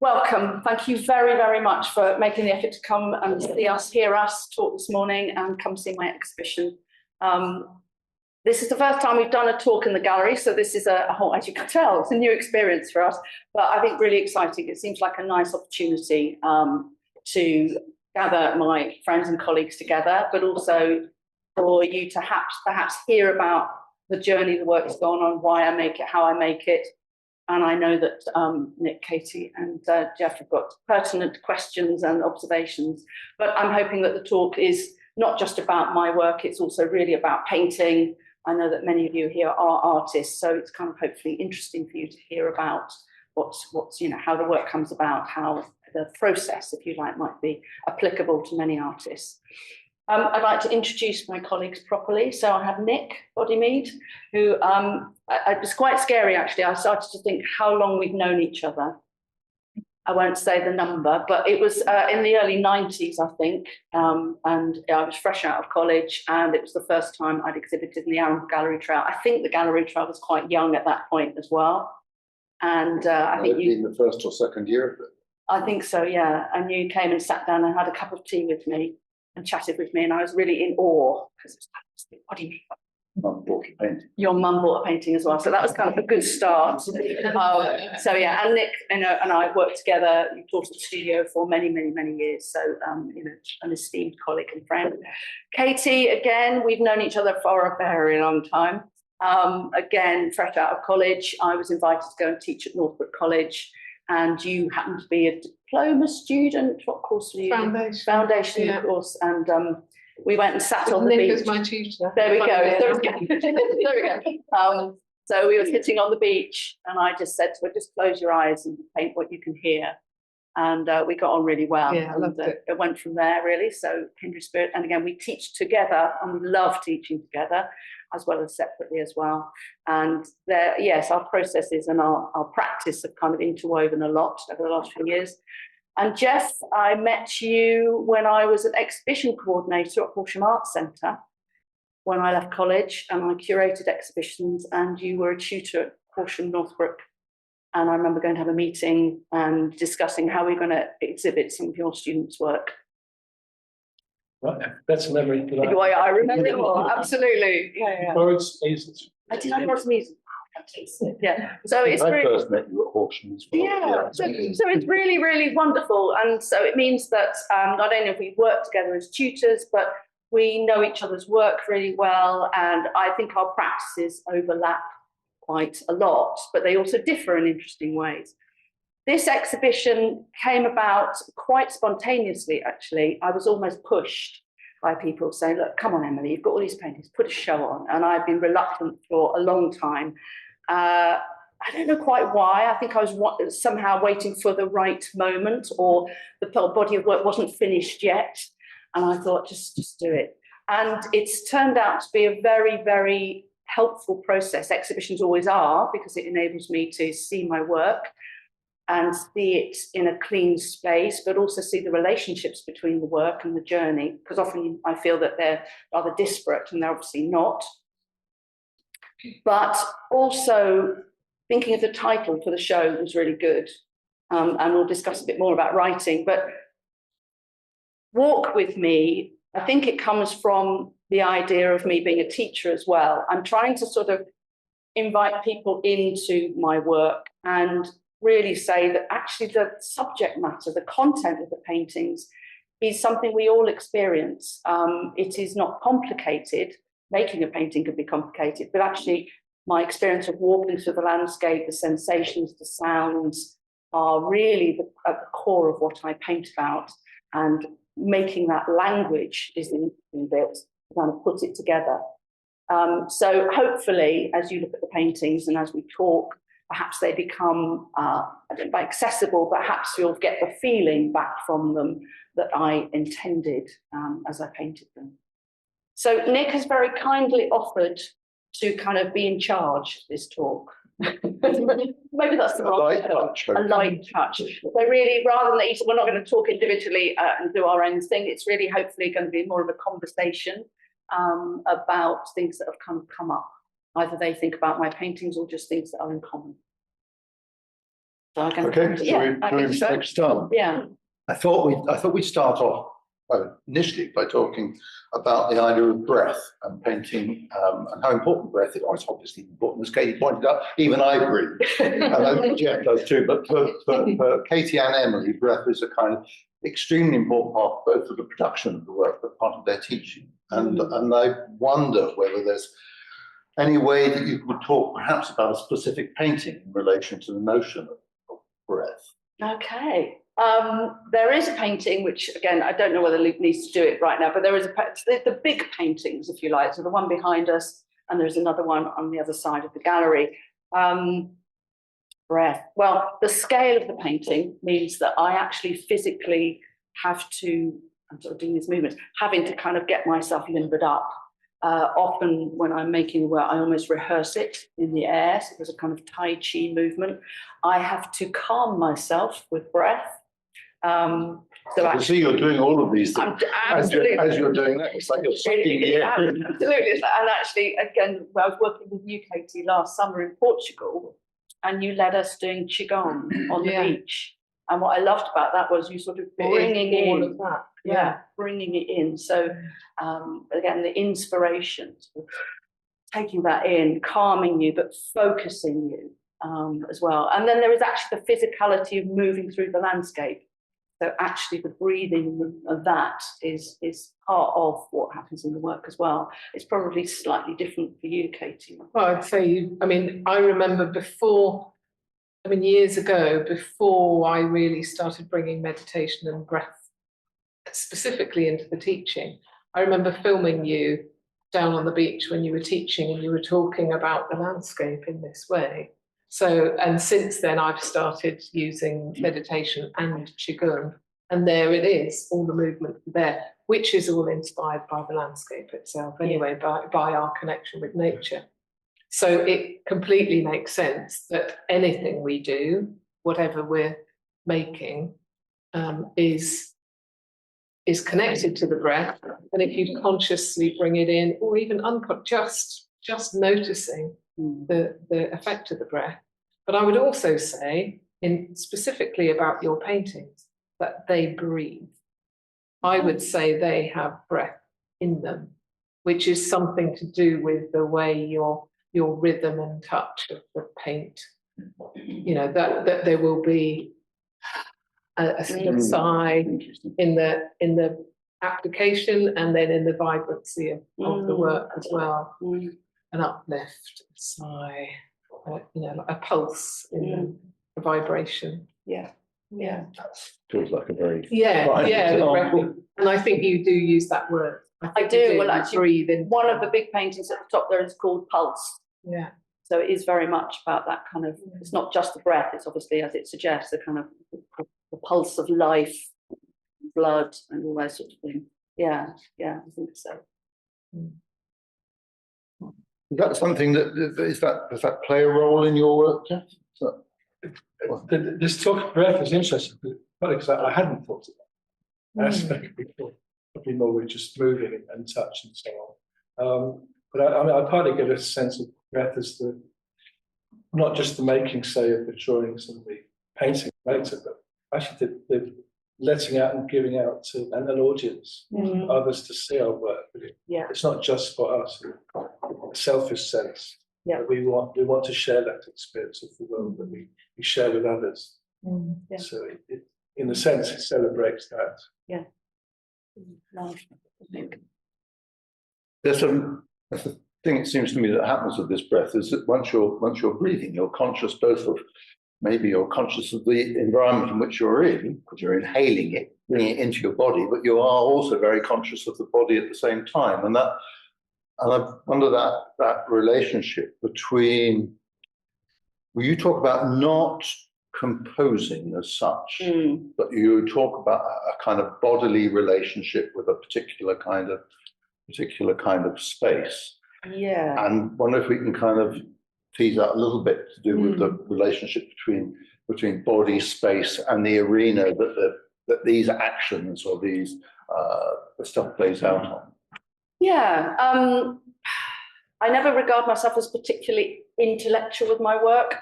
Welcome. Thank you very, very much for making the effort to come and see us, hear us talk this morning and come see my exhibition. This is the first time we've done a talk in the gallery, so this is a whole, as you can tell, it's a new experience for us, but I think really exciting. It seems like a nice opportunity to gather my friends and colleagues together, but also for you to perhaps hear about the journey the work's gone on, why I make it, how I make it. And I know that Nick, Katie and Geoff have got pertinent questions and observations, but I'm hoping that the talk is not just about my work, it's also really about painting. I know that many of you here are artists, so it's kind of hopefully interesting for you to hear about what's how the work comes about, how the process, if you like, might be applicable to many artists. I'd like to introduce my colleagues properly. So I have Nick Bodimeade, who it was quite scary actually. I started to think how long we've known each other. I won't say the number, but it was in the early 90s, I think. And I was fresh out of college, and it was the first time I'd exhibited in the Atrium Gallery Trail. I think the Gallery Trail was quite young at that point as well. And I think you, in the first or second year of it. I think so, yeah. And you came and sat down and had a cup of tea with me and chatted with me, and I was really in awe because it was like, what do you mean? Mum bought a painting. Your mum bought a painting as well, so that was kind of a good start. So yeah, and Nick, and I worked together. You taught at the studio for many years, so an esteemed colleague and friend. Katie, again, we've known each other for a very long time. Again, fresh out of college, I was invited to go and teach at Northbrook College, and you happened to be a diploma student. What course were you? Foundation, yeah. Of course, and we went and sat on the beach. Nick was my tutor. There we go. There we go. So we were sitting on the beach, and I just said to her, just close your eyes and paint what you can hear. And we got on really well. Yeah, I loved it. It went from there, really. So kindred spirit. And again, we teach together, and we love teaching together, as well as separately as well. And there, yes, our processes and our practice have kind of interwoven a lot over the last few years. And Geoff, I met you when I was an exhibition coordinator at Horsham Arts Centre when I left college, and I curated exhibitions, and you were a tutor at Horsham Northbrook. And I remember going to have a meeting and discussing how we're going to exhibit some of your students' work. Right, that's a memory. I remember it all, absolutely. Yeah. I did, I was music. Yeah, so it's I first met you at Horsham as well. Yeah, so it's really wonderful, and so it means that not only have we worked together as tutors, but we know each other's work really well, and I think our practices overlap quite a lot, but they also differ in interesting ways. This exhibition came about quite spontaneously, actually. I was almost pushed by people saying, look, come on, Emily, you've got all these paintings, put a show on. And I've been reluctant for a long time. I don't know quite why. I think I was somehow waiting for the right moment, or the body of work wasn't finished yet. And I thought, just do it. And it's turned out to be a very helpful process. Exhibitions always are, because it enables me to see my work and see it in a clean space, but also see the relationships between the work and the journey, because often I feel that they're rather disparate, and they're obviously not. But also thinking of the title for the show was really good, and we'll discuss a bit more about writing. But walk with me, I think it comes from the idea of me being a teacher as well. I'm trying to sort of invite people into my work and really say that actually the subject matter, the content of the paintings is something we all experience. It is not complicated. Making a painting can be complicated, but actually my experience of walking through the landscape, the sensations, the sounds are really at the core of what I paint about, and making that language is the interesting bit, to kind of put it together. So hopefully, as you look at the paintings and as we talk, perhaps they become, I don't know, accessible, but perhaps you'll get the feeling back from them that I intended as I painted them. So Nick has very kindly offered to kind of be in charge of this talk. Maybe that's the wrong word. A light touch. So really, rather than that, we're not going to talk individually and do our own thing. It's really hopefully going to be more of a conversation about things that have kind of come up. Either they think about my paintings or just things that are in common. So I can, Okay, yeah, I can shall we start? yeah. I thought we'd start off initially by talking about the idea of breath and painting, and how important breath is. Oh, it's obviously important, as Katie pointed out. Even I agree. I know Geoff does too. But for Katie and Emily, breath is a kind of extremely important part both of the production of the work, but part of their teaching. And I wonder whether there's any way that you could talk perhaps about a specific painting in relation to the notion of breath. Okay. There is a painting, which again, I don't know whether Luke needs to do it right now, but there is the big paintings, if you like. So the one behind us, and there's another one on the other side of the gallery. Breath. Well, the scale of the painting means that I actually physically have to, I'm sort of doing these movements, having to kind of get myself limbered up. Often when I'm making the work, I almost rehearse it in the air. So there's a kind of Tai Chi movement. I have to calm myself with breath. So I see you're doing all of these things as you're doing that. It's like you're sucking the air. Absolutely. And actually, again, I was working with you, Katie, last summer in Portugal, and you led us doing Qigong on the beach. And what I loved about that was you sort of bringing in all of that. Yeah, bringing it in. So again, the inspiration, taking that in, calming you, but focusing you as well. And then there is actually the physicality of moving through the landscape. So actually the breathing of that is part of what happens in the work as well. It's probably slightly different for you, Katie. Well, I'd say, I remember years ago, before I really started bringing meditation and breath specifically into the teaching, I remember filming you down on the beach when you were teaching and you were talking about the landscape in this way. So, and since then I've started using meditation and Qigong, and there it is, all the movement there, which is all inspired by the landscape itself anyway, by our connection with nature. So it completely makes sense that anything we do, whatever we're making, is connected to the breath. And if you consciously bring it in, or even just noticing the effect of the breath. But I would also say, specifically about your paintings, that they breathe. I would say they have breath in them, which is something to do with the way your rhythm and touch of the paint. That there will be a sort of sigh in the application, and then in the vibrancy of the work as well. An uplift, a sigh, a pulse in the vibration. Yeah. That feels like a very And I think you do use that word. I do. Well, actually, breathe in. One of the big paintings at the top there is called Pulse. Yeah. So it is very much about that kind of. It's not just the breath. It's obviously, as it suggests, the kind of the pulse of life, blood, and all that sort of thing. Yeah, I think so. Is that something does that play a role in your work, Geoff? This talk of breath is interesting, because I hadn't thought of that aspect before. Probably more we're just moving and touch and so on. But I partly get a sense of breath as not just the making, say, of the drawings and the painting later, but actually the letting out and giving out to an audience, others to see our work. It's not just for us, a selfish sense. Yeah. We want to share that experience of the world that we share with others. So it in a sense, it celebrates that. Yeah. Love, I think. There's a thing, it seems to me, that happens with this breath is that once you're breathing, you're conscious both of, maybe you're conscious of the environment in which you're in, because you're inhaling it, bringing it into your body, but you are also very conscious of the body at the same time. And I wonder that relationship between, well, you talk about not composing as such, but you talk about a kind of bodily relationship with a particular kind of space. Yeah. And wonder if we can kind of tease out a little bit to do with the relationship between body, space, and the arena that these actions or these the stuff plays out on. Yeah. I never regard myself as particularly intellectual with my work.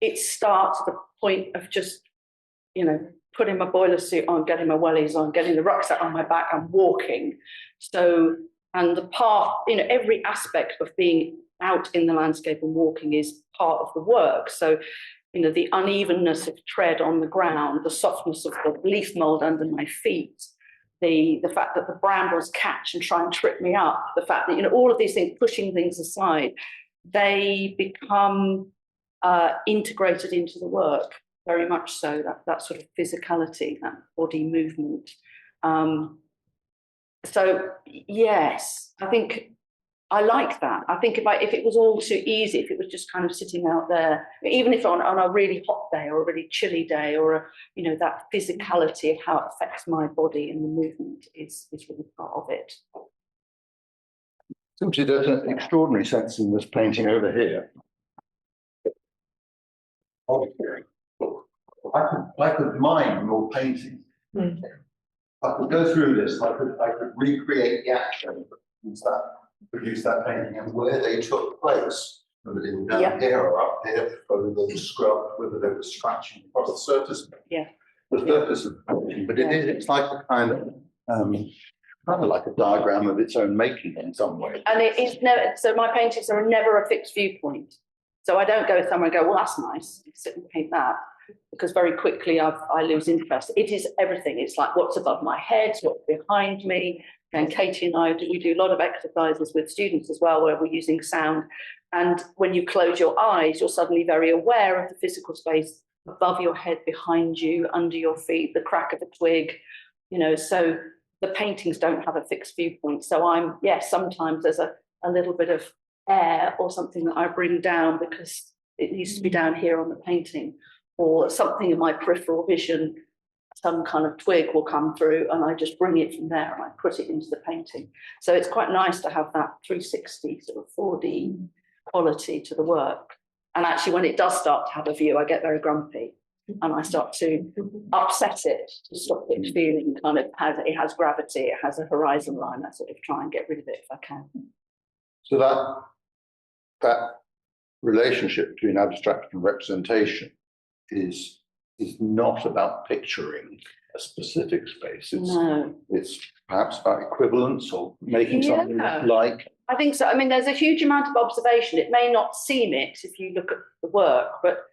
It starts, point of just, putting my boiler suit on, getting my wellies on, getting the rucksack on my back and walking. So, and the path, every aspect of being out in the landscape and walking is part of the work. So, the unevenness of tread on the ground, the softness of the leaf mold under my feet, the fact that the brambles catch and try and trip me up, the fact that, all of these things, pushing things aside, they become integrated into the work, very much so, that sort of physicality, that body movement. So yes, I think I like that. I think if it was all too easy, if it was just kind of sitting out there, even if on a really hot day or a really chilly day, or that physicality of how it affects my body and the movement is really part of it. Simply, there's an extraordinary sense in this painting over here. I could mine your painting. Mm. I could go through this. I could recreate the action, produce that painting, and where they took place, whether they were down here or up here, whether they were scrubbed, whether they were scratching across the surface. Yeah. The surface of the painting, but it's like a kind of like a diagram of its own making in some way. And it is never, so my paintings are never a fixed viewpoint. So I don't go somewhere and go, well, that's nice, sit and paint that, because very quickly I lose interest. It is everything. It's like what's above my head, what's behind me. And Katie and I, we do a lot of exercises with students as well, where we're using sound. And when you close your eyes, you're suddenly very aware of the physical space above your head, behind you, under your feet, the crack of a twig, so the paintings don't have a fixed viewpoint. So sometimes there's a little bit of air or something that I bring down because it needs to be down here on the painting, or something in my peripheral vision, some kind of twig will come through and I just bring it from there and I put it into the painting. So it's quite nice to have that 360 sort of 4D quality to the work. And actually when it does start to have a view, I get very grumpy and I start to upset it to stop it feeling it has gravity, it has a horizon line. I sort of try and get rid of it if I can. So that relationship between abstract and representation is not about picturing a specific space. It's perhaps about equivalence or making something like. I think so. I mean, there's a huge amount of observation. It may not seem it if you look at the work, but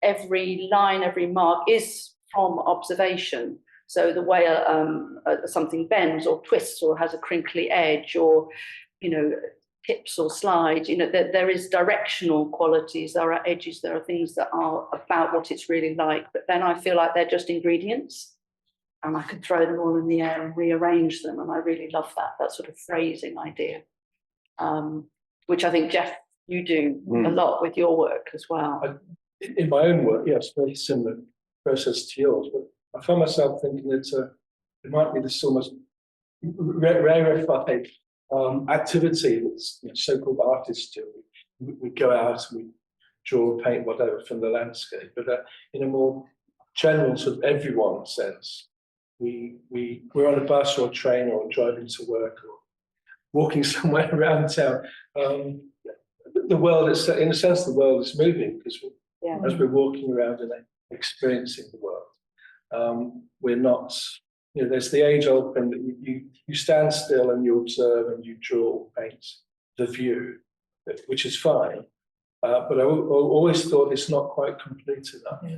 every line, every mark is from observation. So the way something bends or twists or has a crinkly edge or, tips or slides, there is directional qualities, there are edges, there are things that are about what it's really like, but then I feel like they're just ingredients and I can throw them all in the air and rearrange them, and I really love that sort of phrasing idea, which I think, Geoff, you do a lot with your work as well. In my own work, yes, very similar process to yours, but I found myself thinking that it might be this almost rarefied activity that so-called artists do. We go out and we draw, paint, whatever from the landscape, but in a more general sort of everyone sense, we're on a bus or a train or driving to work or walking somewhere around town. The world is, in a sense, the world is moving because as we're walking around and experiencing the world, we're not. There's the age-old thing that you stand still and you observe and you draw, paint the view, which is fine. But I always thought it's not quite complete enough. Yeah.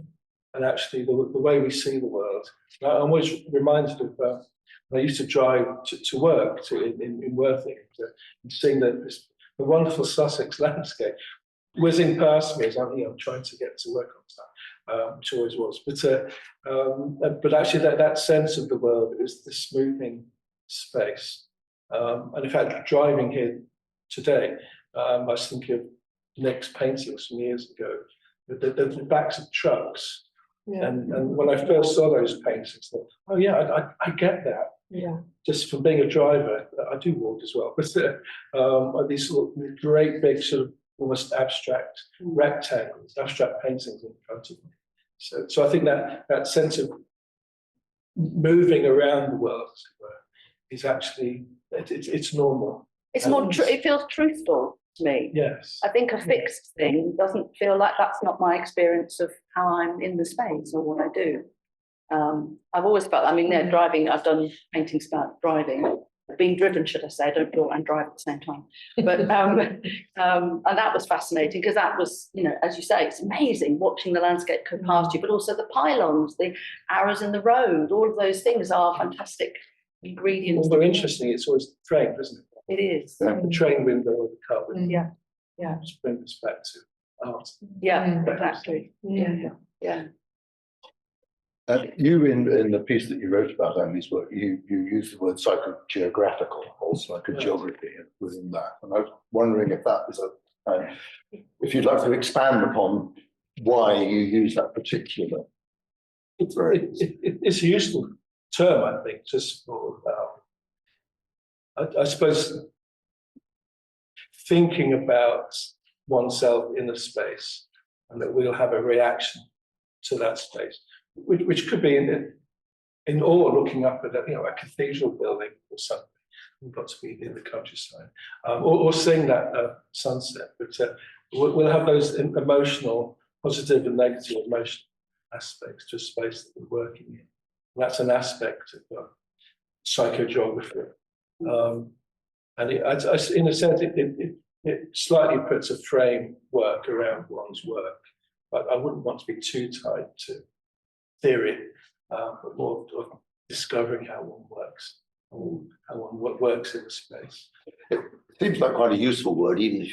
And actually, the way we see the world, I'm always reminded of when I used to drive to work in Worthing, and seeing the wonderful Sussex landscape whizzing past me as I'm trying to get to work on stuff, which always was. But actually, that sense of the world is the smoothing space. And in fact, driving here today, I was thinking of Nick's paintings from years ago, the backs of trucks. Yeah. And when I first saw those paintings, I thought, oh yeah, I get that. Yeah. Just from being a driver, I do walk as well. But these sort of great big sort of almost abstract rectangles, abstract paintings in front of me. So I think that sense of moving around the world, as it were, is actually it's normal. It's more. It feels truthful. to me. Yes. I think a fixed thing doesn't feel like that's not my experience of how I'm in the space or what I do. I've always felt, I mean, driving, I've done paintings about driving, being driven, should I say, I don't draw and drive at the same time. But and that was fascinating because that was, you know, as you say, it's amazing watching the landscape go past you, but also the pylons, the arrows in the road, all of those things are fantastic ingredients. Although interesting, it's always the train, isn't it? It is. The train window or the car window. Yeah. Yeah. Just bring us back to art. Yeah, exactly. Yeah. You in the piece that you wrote about Emily's work, you use the word psychogeographical or psychogeography within that, and I was wondering if that was if you'd like to expand upon why you use that particular phrase. It's a useful term, I think, just for I suppose thinking about oneself in a space, and that we'll have a reaction to that space, which could be in awe, looking up at a cathedral building or something. We've got to be in the countryside, or seeing that sunset. But we'll have those emotional, positive and negative emotional aspects to a space that we're working in. And that's an aspect of psychogeography. And in a sense, it slightly puts a framework around one's work. But I wouldn't want to be too tied to theory, but more of discovering how one works, or how one works in the space. It seems like quite a useful word, even if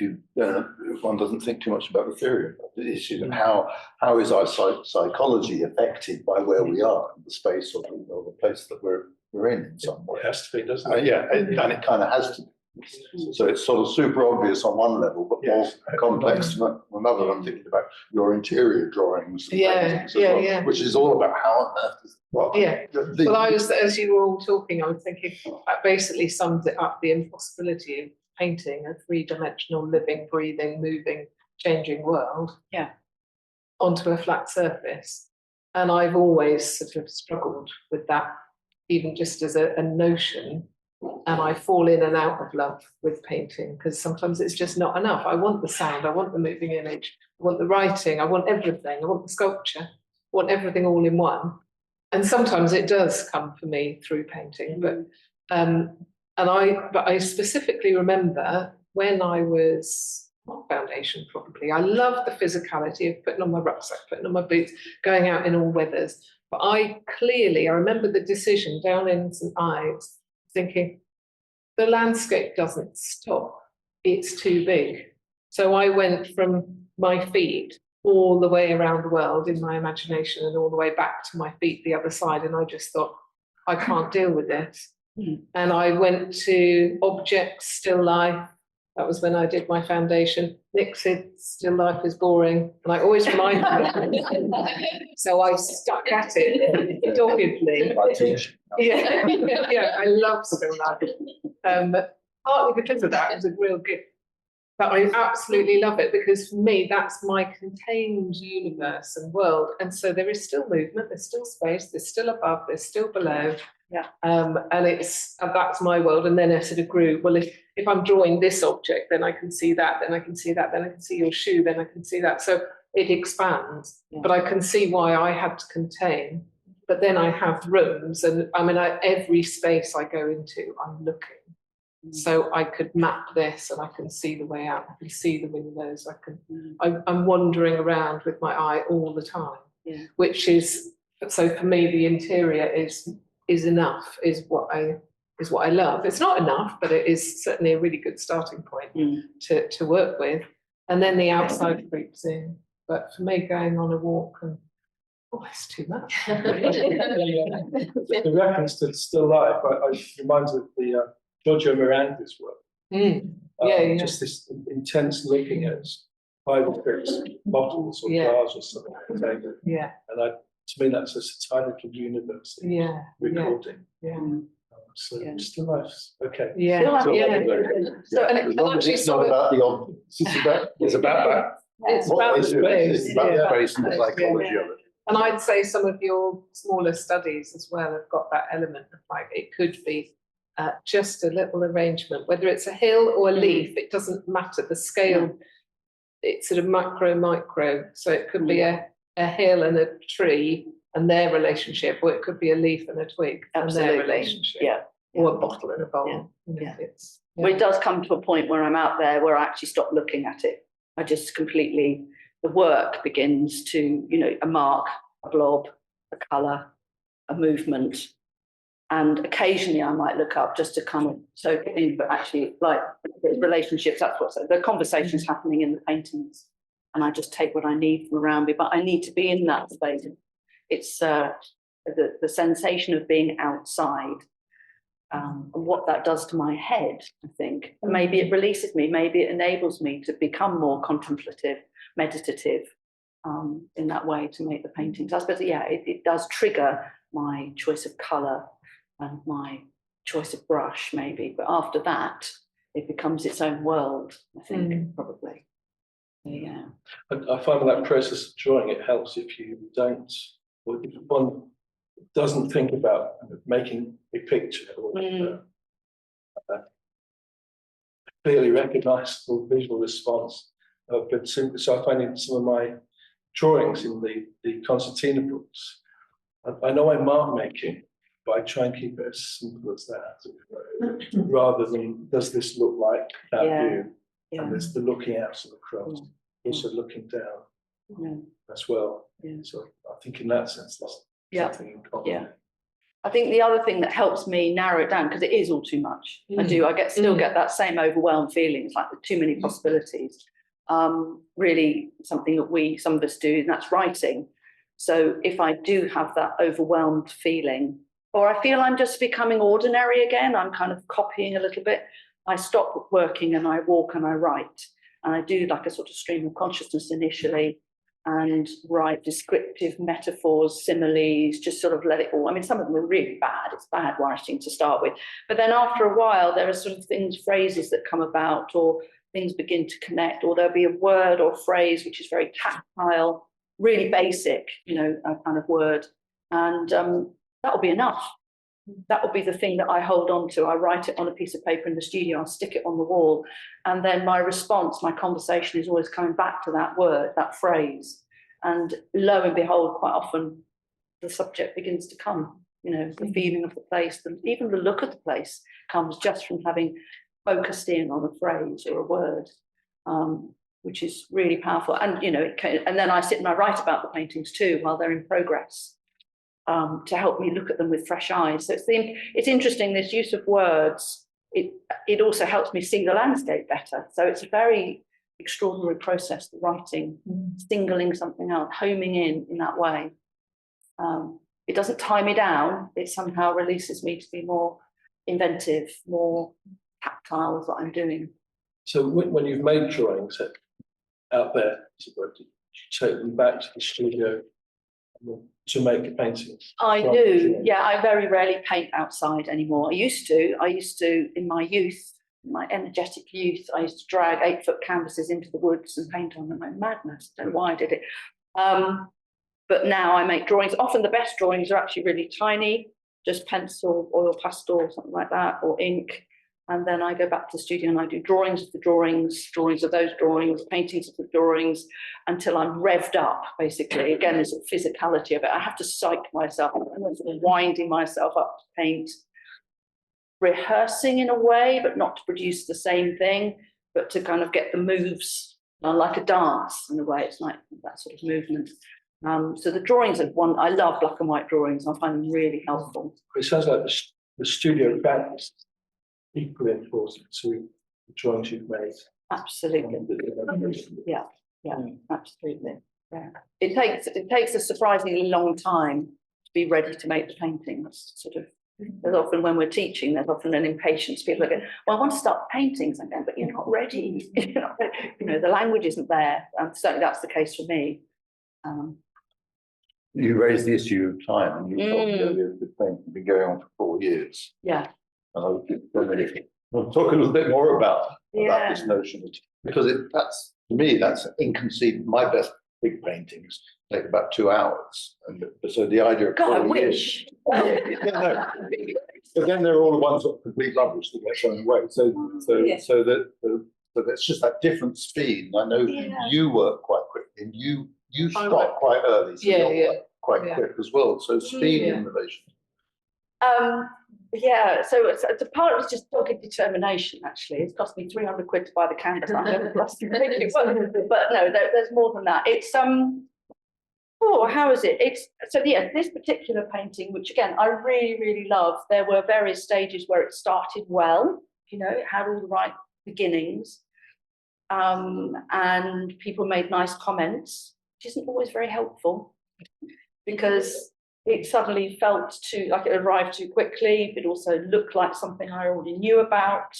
one doesn't think too much about the theory of the issue and how is our psychology affected by where we are in the space or the place that we're in some way. It has to be, doesn't it? And it kind of has to be. So it's sort of super obvious on one level, but more complex on another. I'm thinking about your interior drawings, and paintings as well, which is all about how on earth is Well, I was, as you were all talking, I was thinking that basically sums it up, the impossibility of painting a three-dimensional, living, breathing, moving, changing world onto a flat surface. And I've always sort of struggled with that, even just as a notion. And I fall in and out of love with painting because sometimes it's just not enough. I want the sound, I want the moving image, I want the writing, I want everything, I want the sculpture, I want everything all in one. And sometimes it does come for me through painting, but I specifically remember when I was foundation probably. I loved the physicality of putting on my rucksack, putting on my boots, going out in all weathers. But I remember the decision down in St Ives, thinking the landscape doesn't stop, it's too big. So I went from my feet all the way around the world in my imagination and all the way back to my feet the other side, and I just thought, I can't deal with this. And I went to objects, still life. That was when I did my foundation. Nick said still life is boring, and I always remind him. So I stuck at it doggedly. I love still life. Partly because of that, it was a real gift. But I absolutely love it because for me, that's my contained universe and world. And so there is still movement, there's still space, there's still above, there's still below. And that's my world. And then I sort of grew, well, if I'm drawing this object, then I can see that, then I can see that, then I can see your shoe, then I can see that. So it expands, but I can see why I had to contain. But then I have rooms, and I mean, every space I go into, I'm looking. So I could map this, and I can see the way out. I can see the windows. I'm wandering around with my eye all the time, which is, so for me, the interior is enough. Is what I love. It's not enough, but it is certainly a really good starting point to work with. And then the outside creeps in. But for me, going on a walk and it's too much. The reference to still life, I reminds me of the Giorgio Miranda's work. Just this intense looking at 5 or 6 bottles or jars or something. And to me, that's just a tiny little universe. Recording. Still life. Okay. So, and as long as it's not about the objects, it's about that. It's about the space. It's about the space and the psychology of it. And I'd say some of your smaller studies as well have got that element of like, it could be just a little arrangement, whether it's a hill or a leaf, it doesn't matter. The scale, it's sort of micro. So it could be a hill and a tree and their relationship, or it could be a leaf and a twig and their relationship. Yeah. Or a bottle and a bowl. Yeah. You know, Yeah. it's, Well, it does come to a point where I'm out there where I actually stop looking at it. I just completely, the work begins to, a mark, a blob, a colour, a movement. And occasionally I might look up just to kind of soak it in, but actually, like relationships, that's what's the conversation's happening in the paintings. And I just take what I need from around me, but I need to be in that space. It's the sensation of being outside. And what that does to my head, I think. Maybe it releases me, maybe it enables me to become more contemplative, meditative in that way to make the paintings. I suppose, it does trigger my choice of colour and my choice of brush, maybe. But after that, it becomes its own world, I think, probably. Yeah. I find that process of drawing, it helps if you don't, or if one doesn't think about making a picture or a clearly recognizable visual response. But so I find in some of my drawings in the concertina books, I know I'm mark making, but I try and keep it as simple as that, rather than does this look like that view? Yeah. And there's the looking out sort of across, also looking down as well. Yeah. So I think in that sense, that's something in common. Yeah. I think the other thing that helps me narrow it down, because it is all too much. I still get that same overwhelmed feeling. It's like there's too many possibilities. Really something that some of us do, and that's writing. So if I do have that overwhelmed feeling, or I feel I'm just becoming ordinary again, I'm kind of copying a little bit, I stop working and I walk and I write. And I do like a sort of stream of consciousness initially, and write descriptive metaphors, similes, just sort of let it all. I mean, some of them are really bad. It's bad writing to start with. But then after a while, there are sort of phrases that come about, or things begin to connect, or there'll be a word or phrase which is very tactile, really basic, a kind of word. And that'll be enough. That will be the thing that I hold on to. I write it on a piece of paper in the studio, I'll stick it on the wall. And then my response, my conversation is always coming back to that word, that phrase. And lo and behold, quite often the subject begins to come, the feeling of the place, even the look of the place comes just from having focused in on a phrase or a word, which is really powerful. And, and then I sit and I write about the paintings too while they're in progress. To help me look at them with fresh eyes. So it's interesting, this use of words, it also helps me see the landscape better. So it's a very extraordinary process, the writing, singling something out, homing in that way. It doesn't tie me down, it somehow releases me to be more inventive, more tactile with what I'm doing. So when you've made drawings out there, do you take them back to the studio to make the paintings? I do, I very rarely paint outside anymore. I used to in my youth, my energetic youth, I used to drag 8-foot canvases into the woods and paint on them. Like madness, I don't know why I did it. But now I make drawings. Often the best drawings are actually really tiny, just pencil, oil pastel, something like that, or ink. And then I go back to the studio and I do drawings of the drawings, drawings of those drawings, paintings of the drawings, until I'm revved up, basically. Again, there's a physicality of it. I have to psych myself. I'm sort of winding myself up to paint, rehearsing in a way, but not to produce the same thing, but to kind of get the moves, like a dance in a way. It's like that sort of movement. So the drawings are one, I love black and white drawings. I find them really helpful. It sounds like the studio practice equally important to the drawings you've made. Absolutely. Yeah, absolutely. Yeah. It takes a surprisingly long time to be ready to make the paintings. Sort of, there's often when we're teaching, there's often an impatience. People are going, well, I want to start paintings again, but you're not ready. The language isn't there. And certainly that's the case for me. You raised the issue of time, and you told me earlier the painting has been going on for 4 years. Yeah. And I'll talk a little bit more about this notion, because that's, to me, that's inconceivable. My best big paintings take about 2 hours, and so the idea of God, I wish. again, they're all the ones that are complete rubbish that get thrown away. Yeah. So that's just that different speed. And I know Yeah. you work quite quickly, and you I stop work- quite early, so Yeah, you're yeah. quite Yeah. quick as well. So speed Yeah. innovation. Yeah, so it's a part of it's just dogged determination, actually. It's cost me 300 quid to buy the canvas. I never lost it. But no, there's more than that. It's how is it? It's so yeah, this particular painting, which again I really, really love, there were various stages where it started well, it had all the right beginnings. And people made nice comments, which isn't always very helpful because it suddenly felt like it arrived too quickly. It also looked like something I already knew about.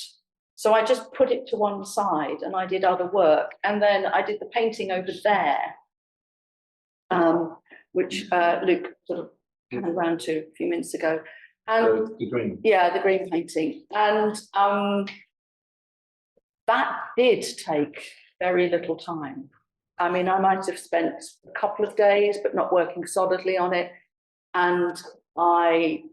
So I just put it to one side and I did other work. And then I did the painting over there, which Luke sort of came around to a few minutes ago. And The green. yeah, the green painting. And that did take very little time. I mean, I might have spent a couple of days, but not working solidly on it. And I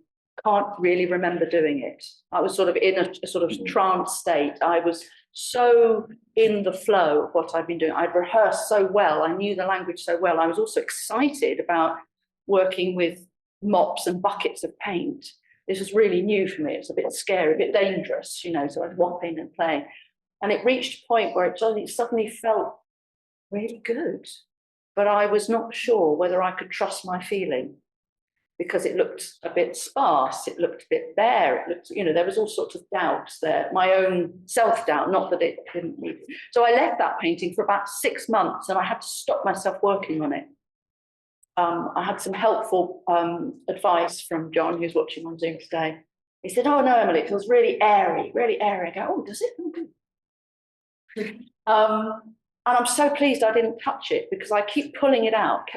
can't really remember doing it. I was sort of in a sort of trance state. I was so in the flow of what I'd been doing. I'd rehearsed so well. I knew the language so well. I was also excited about working with mops and buckets of paint. This was really new for me. It's a bit scary, a bit dangerous, so I was whopping and playing. And it reached a point where it suddenly felt really good. But I was not sure whether I could trust my feeling because it looked a bit sparse, it looked a bit bare, it looked, there was all sorts of doubts there, my own self-doubt, not that it didn't need. So I left that painting for about 6 months and I had to stop myself working on it. I had some helpful advice from John, who's watching on Zoom today. He said, "Oh no, Emily, it feels really airy, really airy." I go, "Oh, does it?" And I'm so pleased I didn't touch it because I kept pulling it out,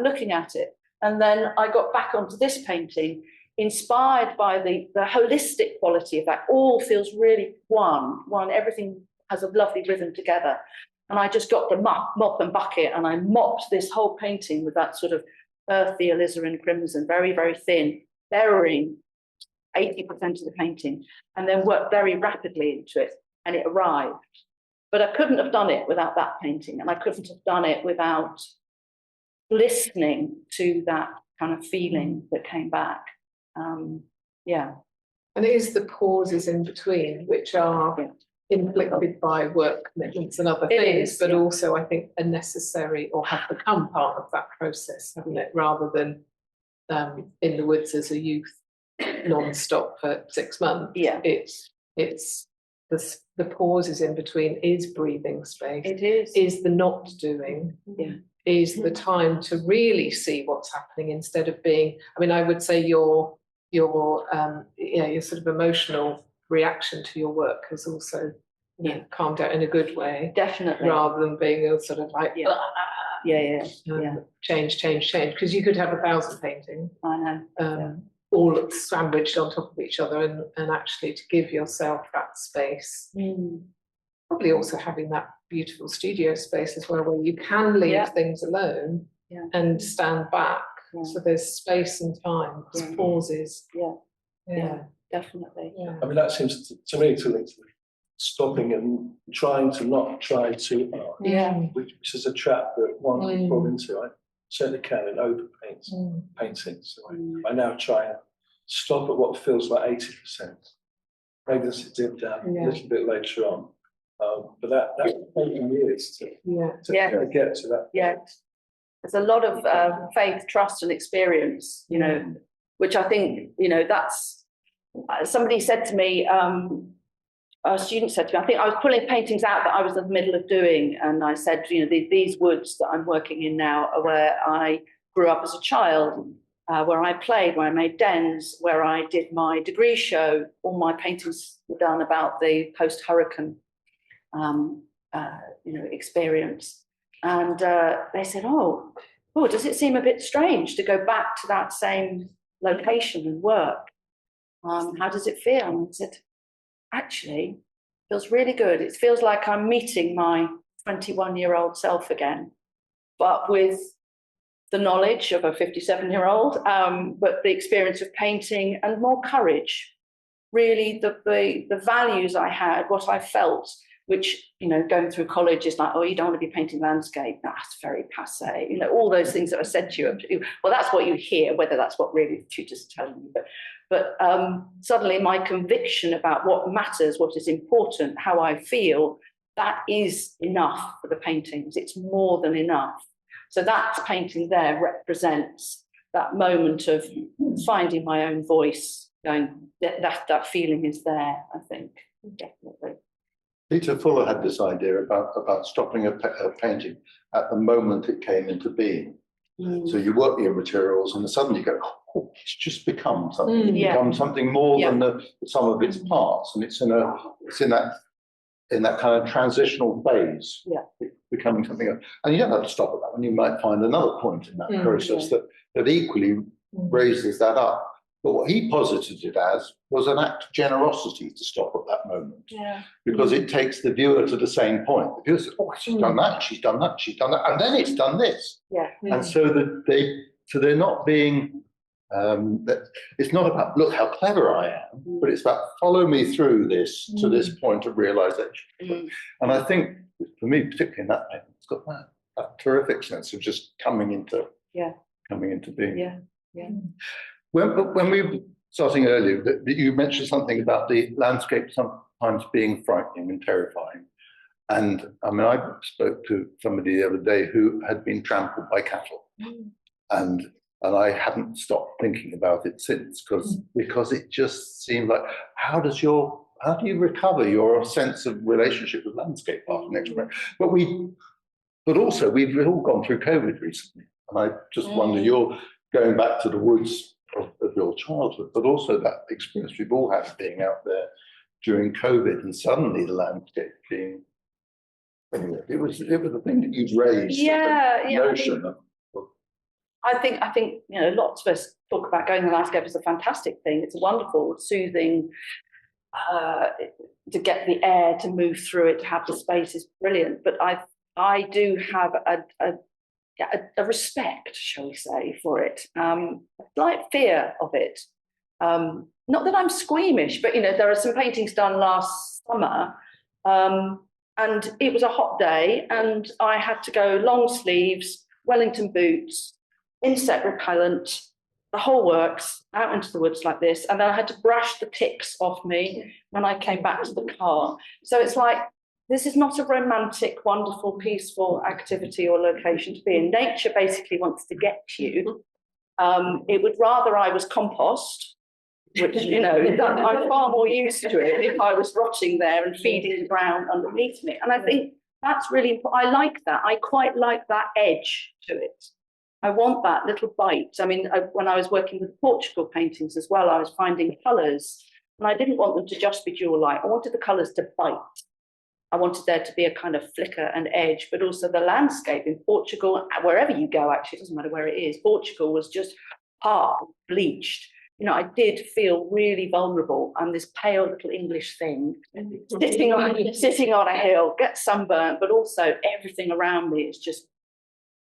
looking at it. And then I got back onto this painting, inspired by the holistic quality of that. All feels really one, everything has a lovely rhythm together. And I just got the mop and bucket and I mopped this whole painting with that sort of earthy alizarin crimson, very, very thin, burying 80% of the painting, and then worked very rapidly into it and it arrived. But I couldn't have done it without that painting, and I couldn't have done it without listening to that kind of feeling that came back. Yeah. And it is the pauses in between, which are inflicted by work commitments and other things, but also I think are necessary or have become part of that process, haven't it? Rather than in the woods as a youth, non-stop for 6 months. Yeah. It's the pauses in between is breathing space. It is. Is the not doing. Yeah. Is the time to really see what's happening instead of being. I mean, I would say your sort of emotional reaction to your work has also calmed down in a good way. Definitely. Rather than being sort of like change, because you could have 1,000 paintings. I know. All sandwiched on top of each other, and actually to give yourself that space. Probably also having that beautiful studio space as well, where you can leave things alone and stand back. So there's space and time, there's pauses. Yeah, definitely. I mean, that seems to me to link to stopping and trying to not try too hard, which is a trap that one can fall into. I certainly can in overpainting. So I now try and stop at what feels like 80%. Maybe this is dip down a little bit later on. But that taken years to get to that. Yeah, there's a lot of faith, trust, and experience. Which I think that's. Somebody said to me, a student said to me, I think I was pulling paintings out that I was in the middle of doing, and I said, these woods that I'm working in now are where I grew up as a child, where I played, where I made dens, where I did my degree show. All my paintings were done about the post-hurricane experience. And they said, oh, does it seem a bit strange to go back to that same location and work? How does it feel? And I said, actually, it feels really good. It feels like I'm meeting my 21-year-old self again, but with the knowledge of a 57-year-old, but the experience of painting and more courage. Really, the values I had, what I felt, which, you know, going through college is like, oh, you don't want to be painting landscape. That's very passé. You know, all those things that are said to you. Well, that's what you hear, whether that's what really the tutors are telling you. But suddenly my conviction about what matters, what is important, how I feel, that is enough for the paintings. It's more than enough. So that painting there represents that moment of finding my own voice, going, that feeling is there, I think, definitely. Peter Fuller had this idea about stopping a painting at the moment it came into being. So you work your materials and suddenly you go, oh, it's just become something. It's become something more than the sum of its parts, and it's in that kind of transitional phase, becoming something else. And you don't have to stop at that one. You might find another point in that process that equally raises that up. But what he posited it as was an act of generosity to stop at that moment, because it takes the viewer to the same point. The viewer says, "Oh, she's done that, she's done that, she's done that, and then it's done this." And so that they're not being. It's not about look how clever I am, but it's about follow me through this to this point of realization. And I think for me, particularly in that painting, it's got that terrific sense of just coming into being. When we were starting earlier, that you mentioned something about the landscape sometimes being frightening and terrifying. And I mean, I spoke to somebody the other day who had been trampled by cattle, and I hadn't stopped thinking about it since, because it just seemed like, how do you recover your sense of relationship with landscape after an experience? But also we've all gone through COVID recently, and I just wonder, you're going back to the woods of your childhood, but also that experience we've all had being out there during COVID, and suddenly the landscape being. Anyway, it was the thing that you've raised. Notion I think you know, lots of us talk about going to the landscape as a fantastic thing. It's wonderful, soothing, to get the air to move through it, to have the space is brilliant. But I do have a respect, shall we say, for it, a slight fear of it. Not that I'm squeamish, but you know, there are some paintings done last summer, and it was a hot day, and I had to go long sleeves, Wellington boots, insect repellent, the whole works, out into the woods like this, and then I had to brush the ticks off me when I came back to the car. So it's like, this is not a romantic, wonderful, peaceful activity or location to be in. Nature basically wants to get you. It would rather I was compost, which, you know, I'm far more used to it if I was rotting there and feeding the ground underneath me. And I think that's really important. I like that. I quite like that edge to it. I want that little bite. I mean, when I was working with Portugal paintings as well, I was finding colours, and I didn't want them to just be dual light. I wanted the colours to bite. I wanted there to be a kind of flicker and edge, but also the landscape in Portugal, wherever you go, actually, it doesn't matter where it is. Portugal was just hard, bleached. You know, I did feel really vulnerable. I'm this pale little English thing, sitting on a hill, get sunburnt, but also everything around me is just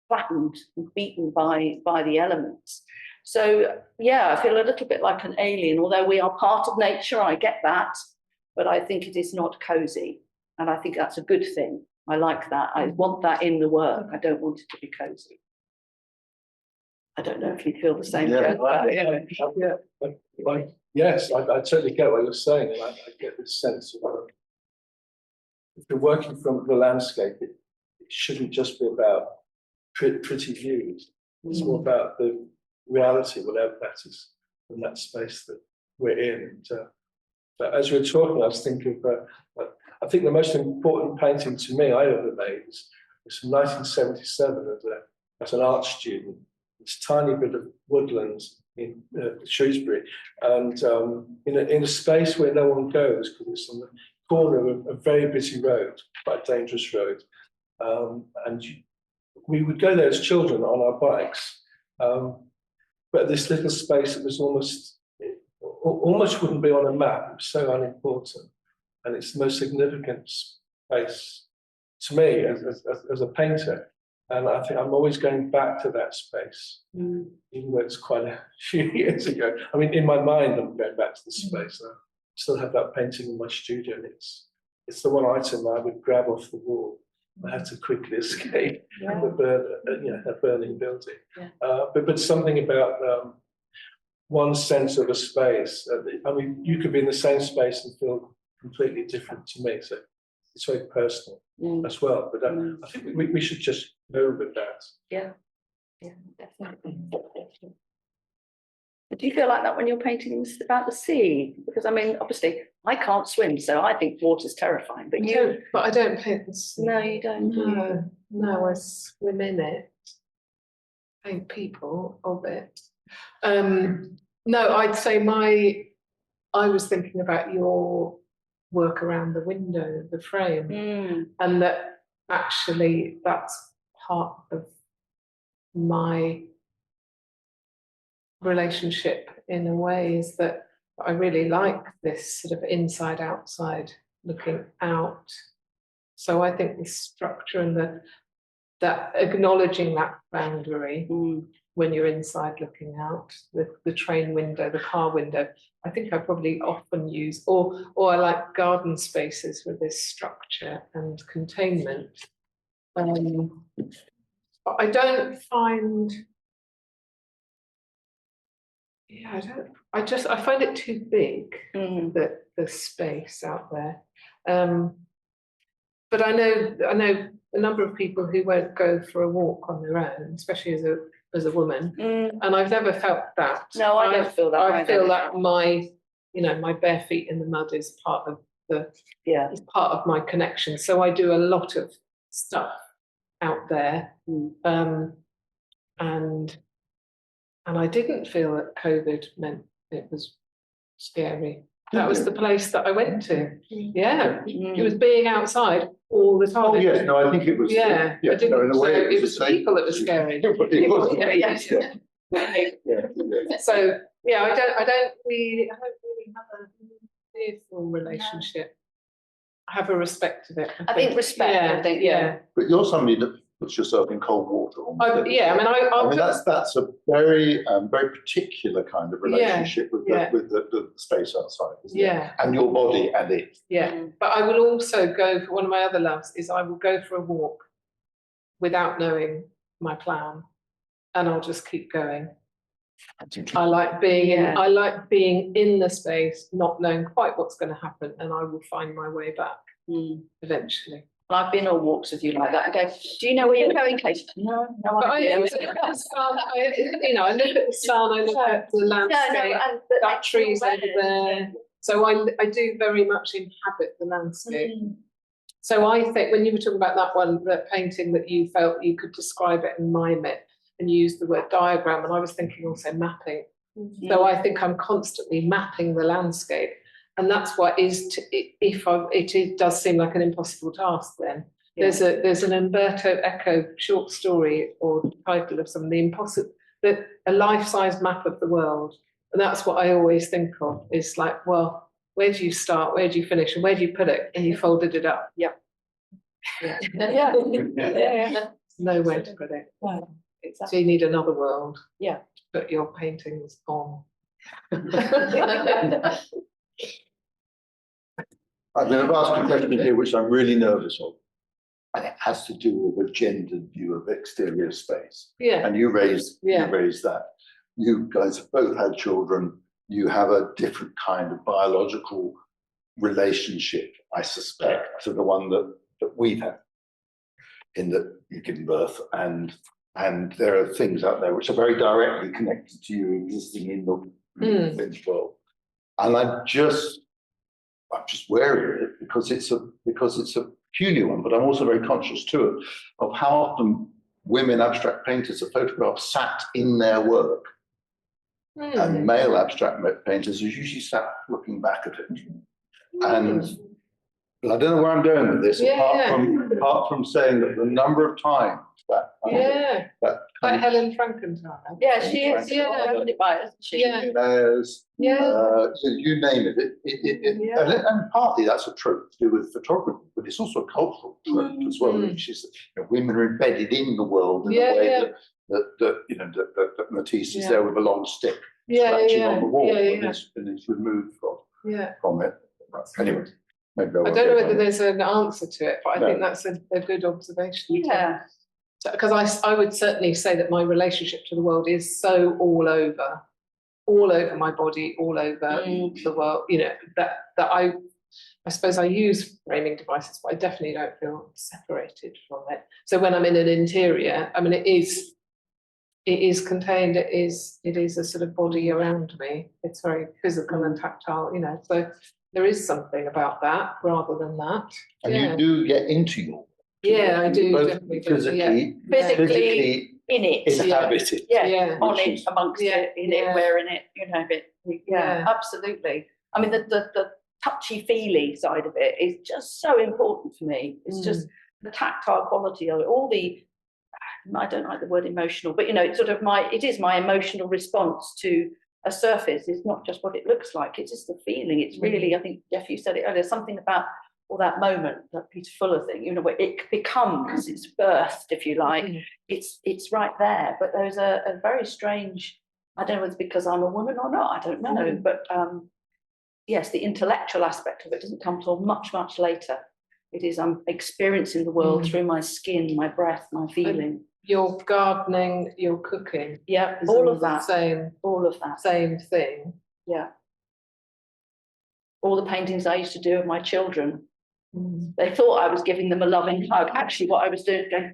flattened and beaten by the elements. So yeah, I feel a little bit like an alien, although we are part of nature, I get that, but I think it is not cozy. And I think that's a good thing. I like that. I want that in the work. I don't want it to be cozy. I don't know if you feel the same, Geoff. Yes, I totally get what you're saying, and I get this sense of if you're working from the landscape, it shouldn't just be about pretty views. It's more about the reality, whatever that is, in that space that we're in. But as we were talking, I was thinking of, I think the most important painting to me I ever made was from 1977 as an art student. This tiny bit of woodland in Shrewsbury, and in a space where no one goes, because it's on the corner of a very busy road, quite a dangerous road, and we would go there as children on our bikes, but this little space that was almost wouldn't be on a map. It was so unimportant, and it's the most significant space to me as a painter. And I think I'm always going back to that space, even though it's quite a few years ago. I mean, in my mind, I'm going back to the space. I still have that painting in my studio. And it's the one item I would grab off the wall. I had to quickly escape a burning building. Yeah. But something about one sense of a space. I mean, you could be in the same space and feel completely different to me. So it's very personal as well. But I think we should just go with that. Yeah, definitely. But do you feel like that when you're painting about the sea? Because I mean, obviously, I can't swim, so I think water's terrifying. But I don't paint the sea. No, you don't. No, I swim in it. Paint people of it. No, I'd say I was thinking about your work around the window, the frame, and that actually that's part of my relationship in a way, is that I really like this sort of inside outside looking out. So I think the structure and that acknowledging that boundary when you're inside looking out, the train window, the car window, I think I probably often use, or I like garden spaces with this structure and containment. I don't find, I find it too big, the space out there. But I know a number of people who won't go for a walk on their own, especially as a woman, and I've never felt that. No, I don't feel that. I feel that my bare feet in the mud is part of is part of my connection. So I do a lot of stuff out there, and I didn't feel that COVID meant it was scary. That was the place that I went to. Yeah, it was being outside all the time. Oh yes, no, I think it was. Yeah, I didn't. No, in a way, it was the people that were scary. It was. So yeah, I don't really have a fearful relationship. I have a respect of it. I think respect. Yeah, I think But you're somebody that puts yourself in cold water. I mean, that's a very very particular kind of relationship with the space outside, isn't it? And your body and it. Yeah, but I will also go for one of my other loves is I will go for a walk without knowing my plan, and I'll just keep going. I like being in the space, not knowing quite what's going to happen, and I will find my way back eventually. I've been on walks with you like that. I go, do you know where you're going, Kate? No, but I look at the sun, I look at the landscape, that trees over there. So I do very much inhabit the landscape. So I think when you were talking about that painting that you felt you could describe it and mime it, and you used the word diagram, and I was thinking also mapping. So I think I'm constantly mapping the landscape. And that's what it does seem like an impossible task then. There's an Umberto Eco short story or title of something, a life-size map of the world. And that's what I always think of, is like, well, where do you start, where do you finish, and where do you put it? And you folded it up. Yep. Yeah. Nowhere to put it. Wow. Exactly. So you need another world. Yeah. To put your paintings on. I'm going to ask a question here which I'm really nervous of, and it has to do with a gendered view of exterior space. Yeah. And you raised that. You guys have both had children. You have a different kind of biological relationship, I suspect, to the one that we've had, in that you've given birth, and there are things out there which are very directly connected to you existing in the world. And I'm just wary of it because it's a peculiar one, but I'm also very conscious too of how often women abstract painters are photographed sat in their work, and male abstract painters are usually sat looking back at it. And I don't know where I'm going with this, apart from saying that the number of times that Like Helen Frankenthaler. Yeah, she is. Yeah. Surrounded by it, isn't she? Yeah. Yeah. You name it. Yeah. And partly that's a trope to do with photography, but it's also a cultural trope as well, which is that women are embedded in the world in a way that Matisse is there with a long stick scratching on the wall and is removed from it. Anyway, maybe I don't know whether there's an answer to it, but I think that's a good observation. Yeah. Because I would certainly say that my relationship to the world is so all over my body, all over the world, you know, that I suppose I use framing devices, but I definitely don't feel separated from it. So when I'm in an interior, I mean, it is contained, it is a sort of body around me. It's very physical and tactile, you know, so there is something about that rather than that. And you do get into your I do both definitely physically in it, inhabited. On it, amongst it, in it, wearing it, you know, absolutely. I mean, the touchy-feely side of it is just so important for me. It's just the tactile quality of it, all the, I don't like the word emotional, but you know, it's sort of it is my emotional response to a surface. It's not just what it looks like, it's just the feeling. It's really, I think, Geoff, you said it earlier, something about or that moment, that Peter Fuller thing, you know, where it becomes, it's birthed, if you like, it's right there. But there's a very strange, I don't know if it's because I'm a woman or not, I don't know, but yes, the intellectual aspect of it doesn't come till much, much later. It is, I'm experiencing the world through my skin, my breath, my feeling. Your gardening, your cooking. Yeah, all of that. All of that. Same thing. Yeah. All the paintings I used to do of my children, they thought I was giving them a loving hug. Actually, what I was doing is going,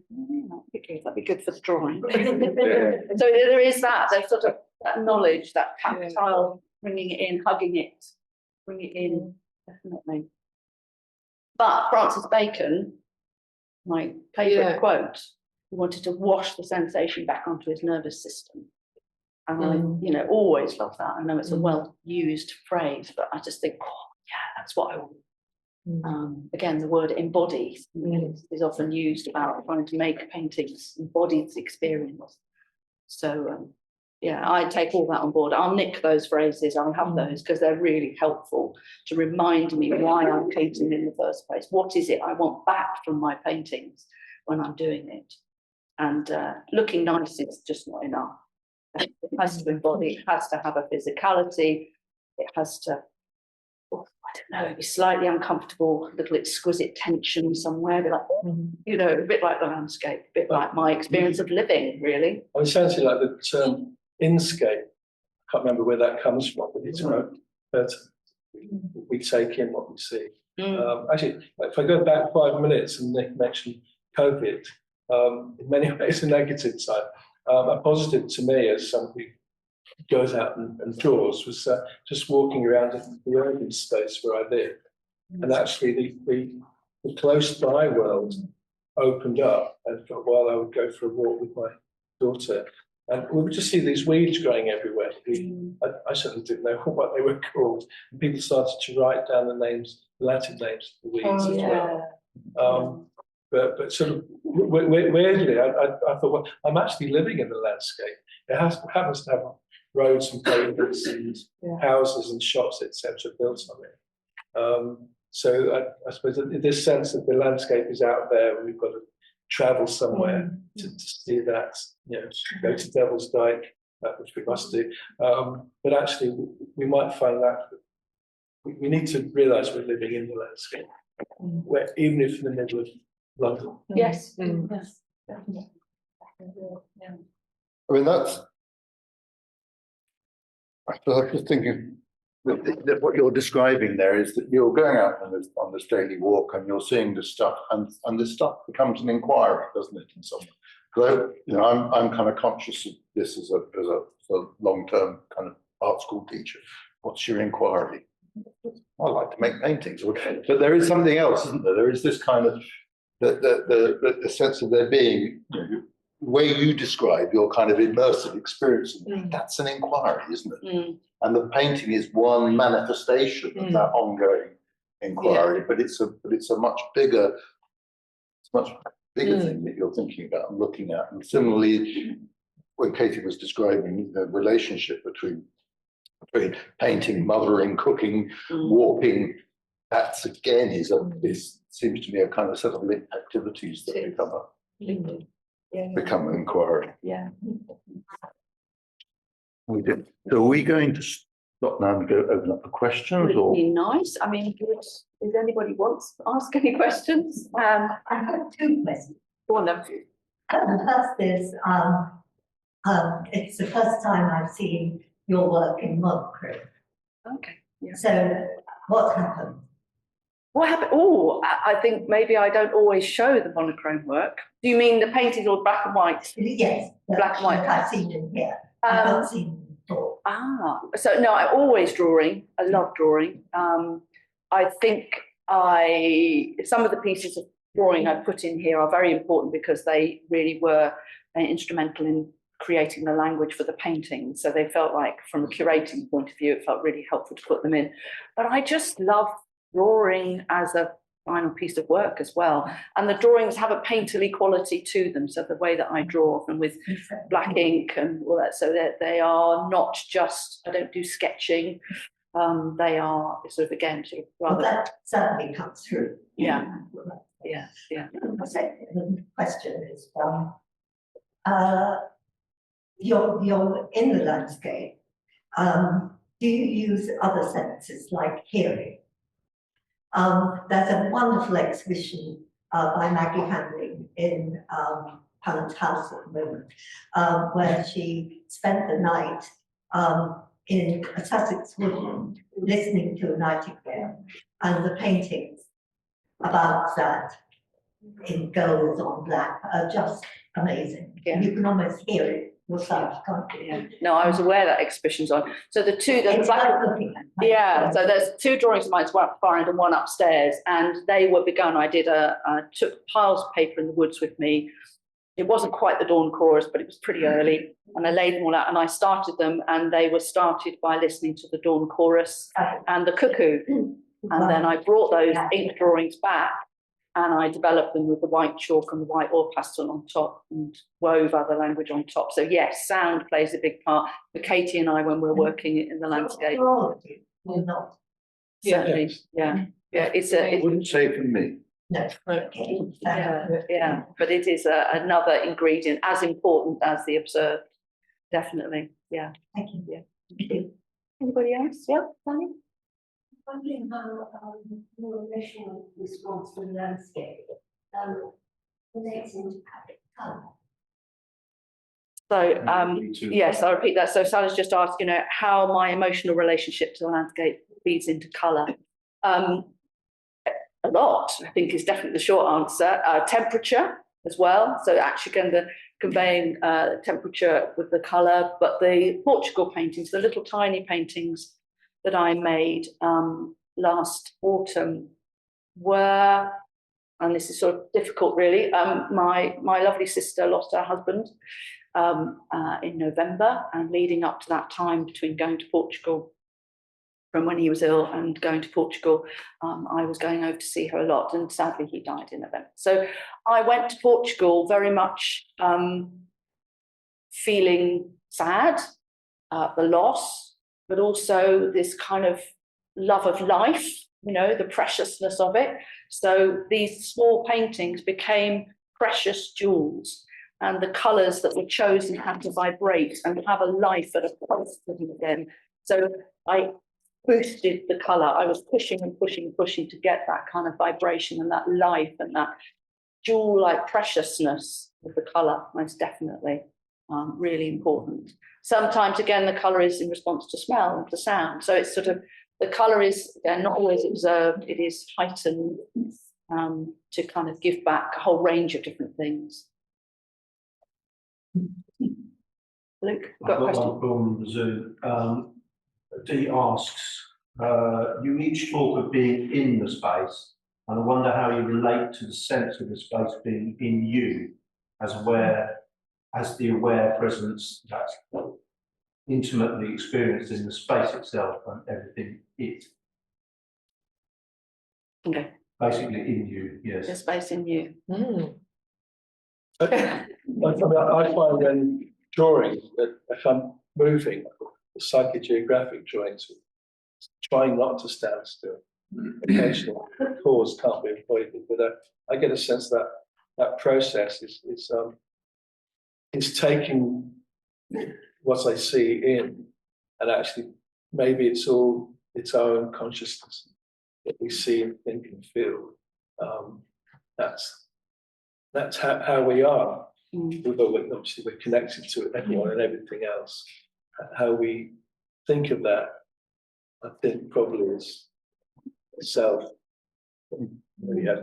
that'd be good for the drawing. So there is that. There's sort of that knowledge, that tactile, bringing it in, hugging it, bring it in, definitely. But Francis Bacon, my favourite quote, he wanted to wash the sensation back onto his nervous system. And I, you know, always love that. I know it's a well-used phrase, but I just think, that's what I want. Again, the word embody is often used about trying to make paintings, embody the experience. So, I take all that on board. I'll nick those phrases, I'll have those because they're really helpful to remind me why I'm painting in the first place. What is it I want back from my paintings when I'm doing it? And looking nice is just not enough. It has to embody, it has to have a physicality, it has to, I don't know, be slightly uncomfortable, a little exquisite tension somewhere, be like, you know, a bit like the landscape, a bit like my experience of living, really. I was sounding like the term inscape. I can't remember where that comes from, but it's that we take in what we see. Actually, if I go back 5 minutes and Nick mentioned COVID, in many ways a negative side. A positive to me as somebody who goes out and draws was just walking around the urban space where I live. And actually the close by world opened up, and for a while I would go for a walk with my daughter and we would just see these weeds growing everywhere. I certainly didn't know what they were called. And people started to write down the Latin names of the weeds as well. But sort of weirdly, I thought, well, I'm actually living in the landscape. It happens to have roads and pavements and houses and shops, etc., built on it. So I suppose this sense that the landscape is out there, and we've got to travel somewhere to see that. You know, go to Devil's Dyke, which we must do. But actually, we might find that we need to realise we're living in the landscape, where even if in the middle of London. Yes. Yes. I mean, I was just thinking that what you're describing there is that you're going out on this daily walk and you're seeing this stuff, and this stuff becomes an inquiry, doesn't it? In some way. Because you know, I'm kind of conscious of this as a long-term kind of art school teacher. What's your inquiry? I like to make paintings, but there is something else, isn't there? There is this kind of the sense of there being, you know, the way you describe your kind of immersive experience. That's an inquiry, isn't it? And the painting is one manifestation of that ongoing inquiry, but it's a much bigger thing that you're thinking about and looking at. And similarly, when Katie was describing the relationship between painting, mothering, cooking, warping, that's again seems to me a kind of set of linked activities that become an inquiry. Yeah. We did. So are we going to stop now and go open up for questions, Would or be nice. I mean, does anybody wants to ask any questions? I have two questions. Go on then. The first is, it's the first time I've seen your work in monochrome. Okay. Yeah. So what happened? What happened? Oh, I think maybe I don't always show the monochrome work. Do you mean the paintings or black and white? Yes. Black and white. I've seen them here. I've not seen them before. So no, I'm always drawing. I love drawing. I think some of the pieces of drawing I put in here are very important because they really were instrumental in creating the language for the painting. So they felt like, from a curating point of view, it felt really helpful to put them in. But I just love drawing as a final piece of work as well. And the drawings have a painterly quality to them. So the way that I draw often with black ink and all that, so that they are not just, I don't do sketching. They are sort of, again, sort of rather. Well, that certainly comes through. Yeah. The second question is, you're in the landscape. Do you use other senses like hearing? There's a wonderful exhibition by Maggie Handling in Pallant House at the moment, where she spent the night in a Sussex woodland listening to a nightingale, and the paintings about that in gold on black are just amazing. Yeah. You can almost hear it yourself, can't you? Yeah. No, I was aware that exhibition's on. So the It's black. worth looking at. Yeah, so there's two drawings of mine, one up far end and one upstairs, and they were begun. I took piles of paper in the woods with me. It wasn't quite the dawn chorus, but it was pretty early, and I laid them all out and I started them, and they were started by listening to the dawn chorus and the cuckoo. And then I brought those ink drawings back and I developed them with the white chalk and the white oil pastel on top and wove other language on top. So yes, sound plays a big part for Katie and I when we're working in the landscape. For all of you, or not? Certainly, yeah. It's I wouldn't say for me. No. Okay. yeah, but it is another ingredient as important as the observed. Definitely, yeah. Thank you. Yeah. Anybody else? Yeah, Fanny? Wondering how your emotional response to the landscape relates into colour. So yes, I'll repeat that. So Sally's just asked, how my emotional relationship to the landscape feeds into colour. A lot, I think, is definitely the short answer. Temperature as well. So actually conveying temperature with the colour, but the Portugal paintings, the little tiny paintings that I made last autumn were, and this is sort of difficult really, my lovely sister lost her husband in November, and leading up to that time between going to Portugal from when he was ill and going to Portugal, I was going over to see her a lot, and sadly he died in November. So I went to Portugal very much feeling sad, the loss, but also this kind of love of life, the preciousness of it. So these small paintings became precious jewels, and the colours that were chosen had to vibrate and have a life at a pulse again. So I boosted the colour. I was pushing and pushing and pushing to get that kind of vibration and that life and that jewel-like preciousness of the colour, most definitely. Really important. Sometimes, again, the colour is in response to smell and to sound. So it's sort of, the colour is, again, not always observed, it is heightened to kind of give back a whole range of different things. Luke, you've got a question? One from Zoom. Dee asks, you each talk of being in the space, and I wonder how you relate to the sense of the space being in you as the aware presence that's intimately experienced in the space itself and everything it. Okay. Basically in you, yes. The space in you. I find drawing, that if I'm moving, the psychogeographic drawings, trying not to stand still. Occasionally, pause can't be avoided, but I get a sense that that process is taking what I see in, and actually maybe it's all its own consciousness that we see and think and feel. That's how we are. Although obviously we're connected to everyone and everything else. How we think of that, I think probably is self. Yeah,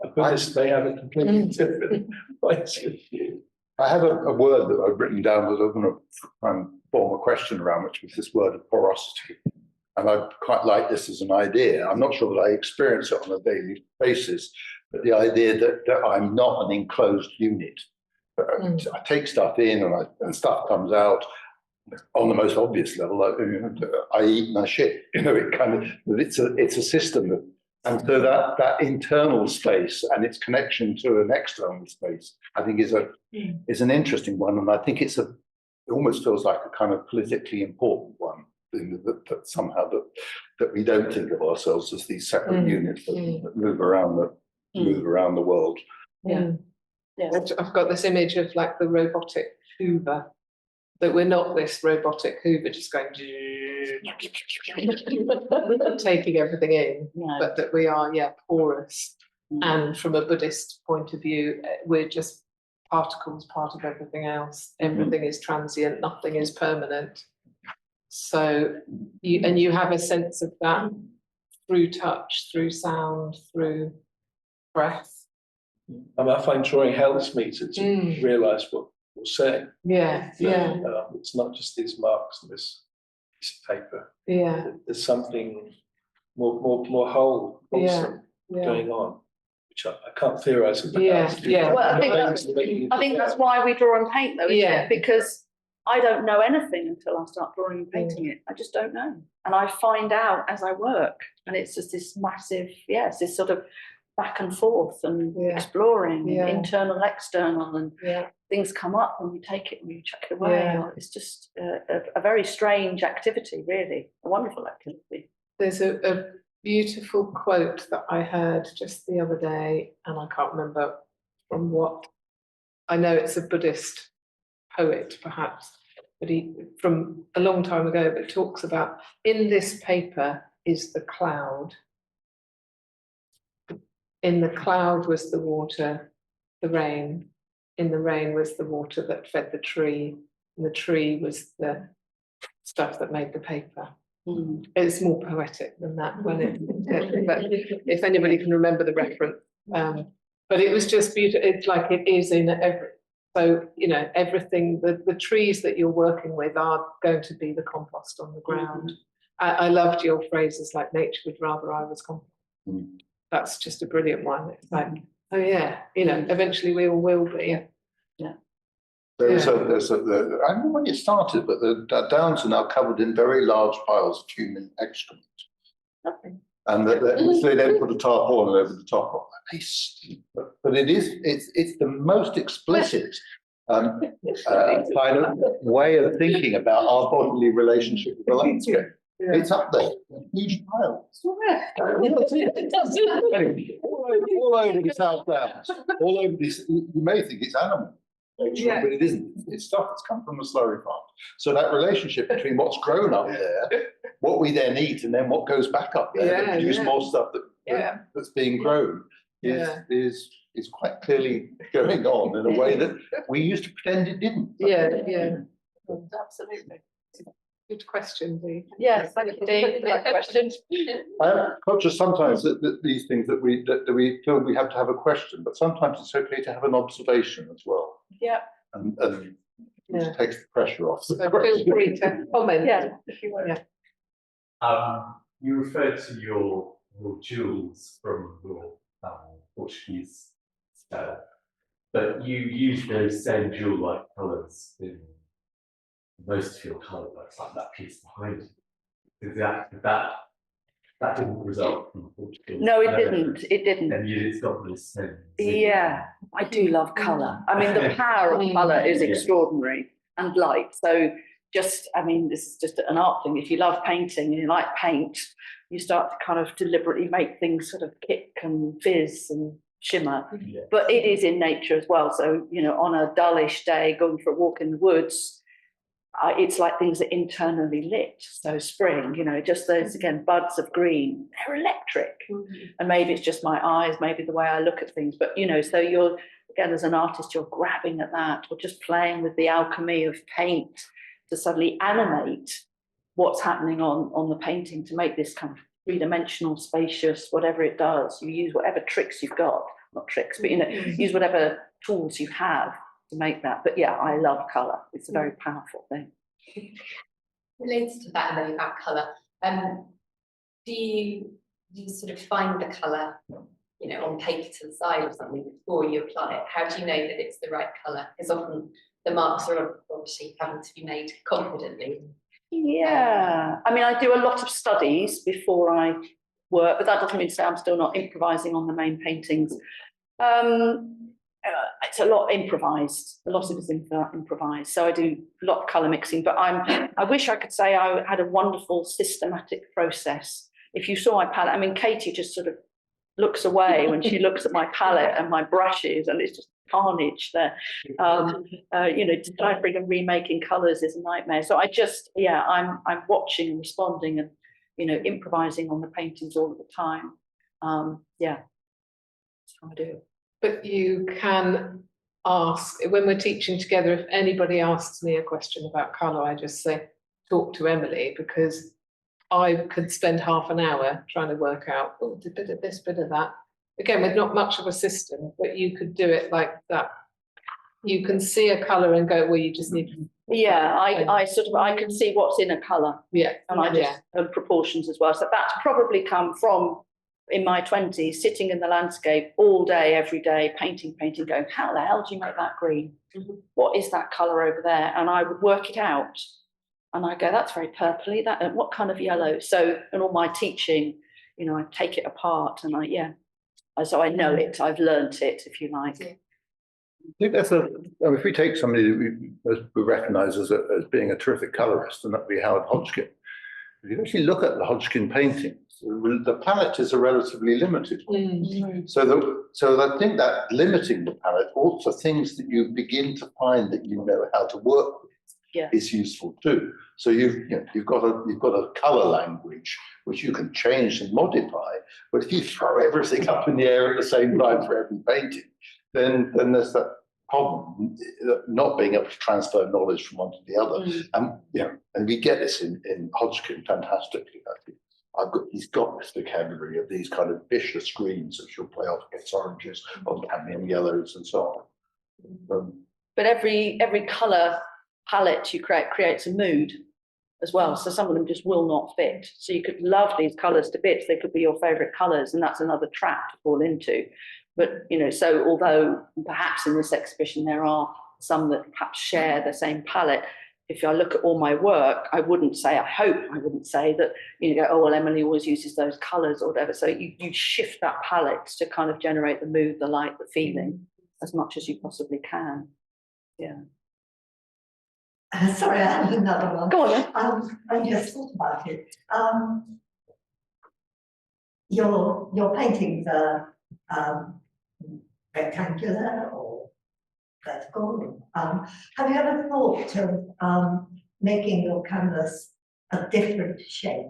a Buddhist may have a completely different point of view. I have a word that I've written down that I'm going to try and form a question around, which was this word of porosity. And I quite like this as an idea. I'm not sure that I experience it on a daily basis, but the idea that I'm not an enclosed unit. I take stuff in and stuff comes out on the most obvious level. I eat my shit. It's a system. And so that internal space and its connection to an external space, I think is an interesting one. And I think it almost feels like a kind of politically important one. That somehow that we don't think of ourselves as these separate units that move around the world. Yeah. I've got this image of like the robotic Hoover, that we're not this robotic Hoover just going taking everything in, but that we are porous. And from a Buddhist point of view, we're just particles, part of everything else. Everything is transient, nothing is permanent. So you have a sense of that through touch, through sound, through breath. I find drawing helps me to realise what you're saying. It's not just these marks on this piece of paper. There's something more wholesome going on, which I can't theorise about. Well, I think that's why we draw and paint, though, isn't it? Because I don't know anything until I start drawing and painting it. I just don't know. And I find out as I work. And it's just this massive, it's this sort of back and forth and exploring, internal, external, and things come up and you take it and you chuck it away. It's just a very strange activity, really, a wonderful activity. There's a beautiful quote that I heard just the other day, and I can't remember from what. I know it's a Buddhist poet, perhaps, but he from a long time ago, but talks about, in this paper is the cloud. In the cloud was the water, the rain. In the rain was the water that fed the tree. And the tree was the stuff that made the paper. It's more poetic than that when but if anybody can remember the reference. But it was just beautiful. It's like it is in every. So, everything, the trees that you're working with are going to be the compost on the ground. I loved your phrases like nature would rather I was compost. That's just a brilliant one. It's like, eventually we all will be. There's I don't know when it started, but the downs are now covered in very large piles of human excrement. And which they then put a tarpaulin over the top of. But it's the most explicit kind of way of thinking about our bodily relationship with the landscape. It's up there, huge piles. All over the South Downs, all over this. You may think it's animal, but it isn't. It's stuff that's come from the slurry farm. So that relationship between what's grown up there, what we then eat, and then what goes back up there to produce more stuff that's being grown is quite clearly going on in a way that we used to pretend it didn't. Absolutely. Good question, Dee. Yes, thank you, Dee, for that question. I'm conscious sometimes that these things that we feel we have to have a question, but sometimes it's okay to have an observation as well. And it takes the pressure off. So feel free to comment. If you want. You referred to your jewels from your Portuguese style, but you use those same jewel-like colours in most of your colour works, like that piece behind you. That didn't result from Portugal. No, it didn't. It didn't. And yet it's got this sense. I do love colour. I mean, the power of colour is extraordinary. and light. So just, I mean, this is just an art thing. If you love painting and you like paint, you start to kind of deliberately make things sort of kick and fizz and shimmer. Yeah. But it is in nature as well. So, you know, on a dullish day, going for a walk in the woods, it's like things are internally lit. So spring, you know, just those, again, buds of green, they're electric. And maybe it's just my eyes, maybe the way I look at things. But, you know, so you're, again, as an artist, you're grabbing at that, or just playing with the alchemy of paint to suddenly animate what's happening on the painting to make this kind of three-dimensional, spacious, whatever it does. You use whatever tricks you've got, not tricks, but, you know, use whatever tools you have to make that. But yeah, I love colour. It's a very powerful thing. Related to that, Emily, about colour, do you sort of find the colour, you know, on paper to the side or something before you apply it? How do you know that it's the right colour? Because often the marks are obviously having to be made confidently. Yeah, I mean, I do a lot of studies before I work, but that doesn't mean to say I'm still not improvising on the main paintings. It's a lot improvised. A lot of it is improvised. So I do a lot of colour mixing, but I wish I could say I had a wonderful systematic process. If you saw my palette, I mean, Katie just sort of looks away when she looks at my palette and my brushes, and it's just carnage there. You know, deciphering and remaking colours is a nightmare. So I just, yeah, I'm watching and responding and, you know, improvising on the paintings all of the time. Yeah, that's how I do it. But you can ask, when we're teaching together, if anybody asks me a question about colour, I just say, talk to Emily, because I could spend half an hour trying to work out, oh, a bit of this, bit of that. Again, with not much of a system, but you could do it like that. You can see a colour and go, well, you just need to. Yeah, I sort of, I can see what's in a colour. Yeah. And I just, and proportions as well. So that's probably come from, in my 20s, sitting in the landscape all day, every day, painting, going, how the hell do you make that green? What is that colour over there? And I would work it out. And I go, that's very purpley, that, and what kind of yellow? So, in all my teaching, you know, I take it apart and so I know it, I've learnt it, if you like. I think that's if we take somebody that we recognise as being a terrific colourist, and that'd be Howard Hodgkin. If you actually look at the Hodgkin paintings, the palette is a relatively limited one. So I think that limiting the palette, also things that you begin to find that you know how to work with, is useful too. So you've got a colour language which you can change and modify. But if you throw everything up in the air at the same time for every painting, then there's that problem, not being able to transfer knowledge from one to the other. And we get this in Hodgkin fantastically. I think he's got this vocabulary of these kind of vicious greens that you'll play off against oranges or cadmium yellows and so on. But every colour palette you creates a mood as well. So some of them just will not fit. So you could love these colours to bits, they could be your favourite colours, and that's another trap to fall into. But, you know, so although perhaps in this exhibition there are some that perhaps share the same palette, if I look at all my work, I wouldn't say that, you know, oh, well, Emily always uses those colours or whatever. So you shift that palette to kind of generate the mood, the light, the feeling as much as you possibly can. Yeah. Sorry, I have another one. Go on then. I just thought about it. Your paintings are rectangular or vertical. Have you ever thought of making your canvas a different shape?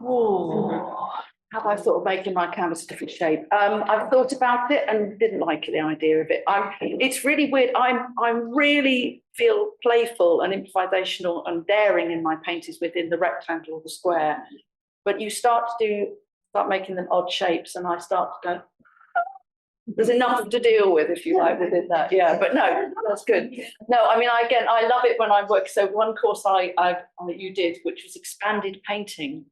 Oh, have I thought of making my canvas a different shape? I've thought about it and didn't like the idea of it. It's really weird. I really feel playful and improvisational and daring in my paintings within the rectangle or the square. But you start making them odd shapes, and I start to go, there's enough to deal with, if you like, within that. Yeah, but no, that's good. No, I mean, I love it when I work. So one course you did, which was expanded painting.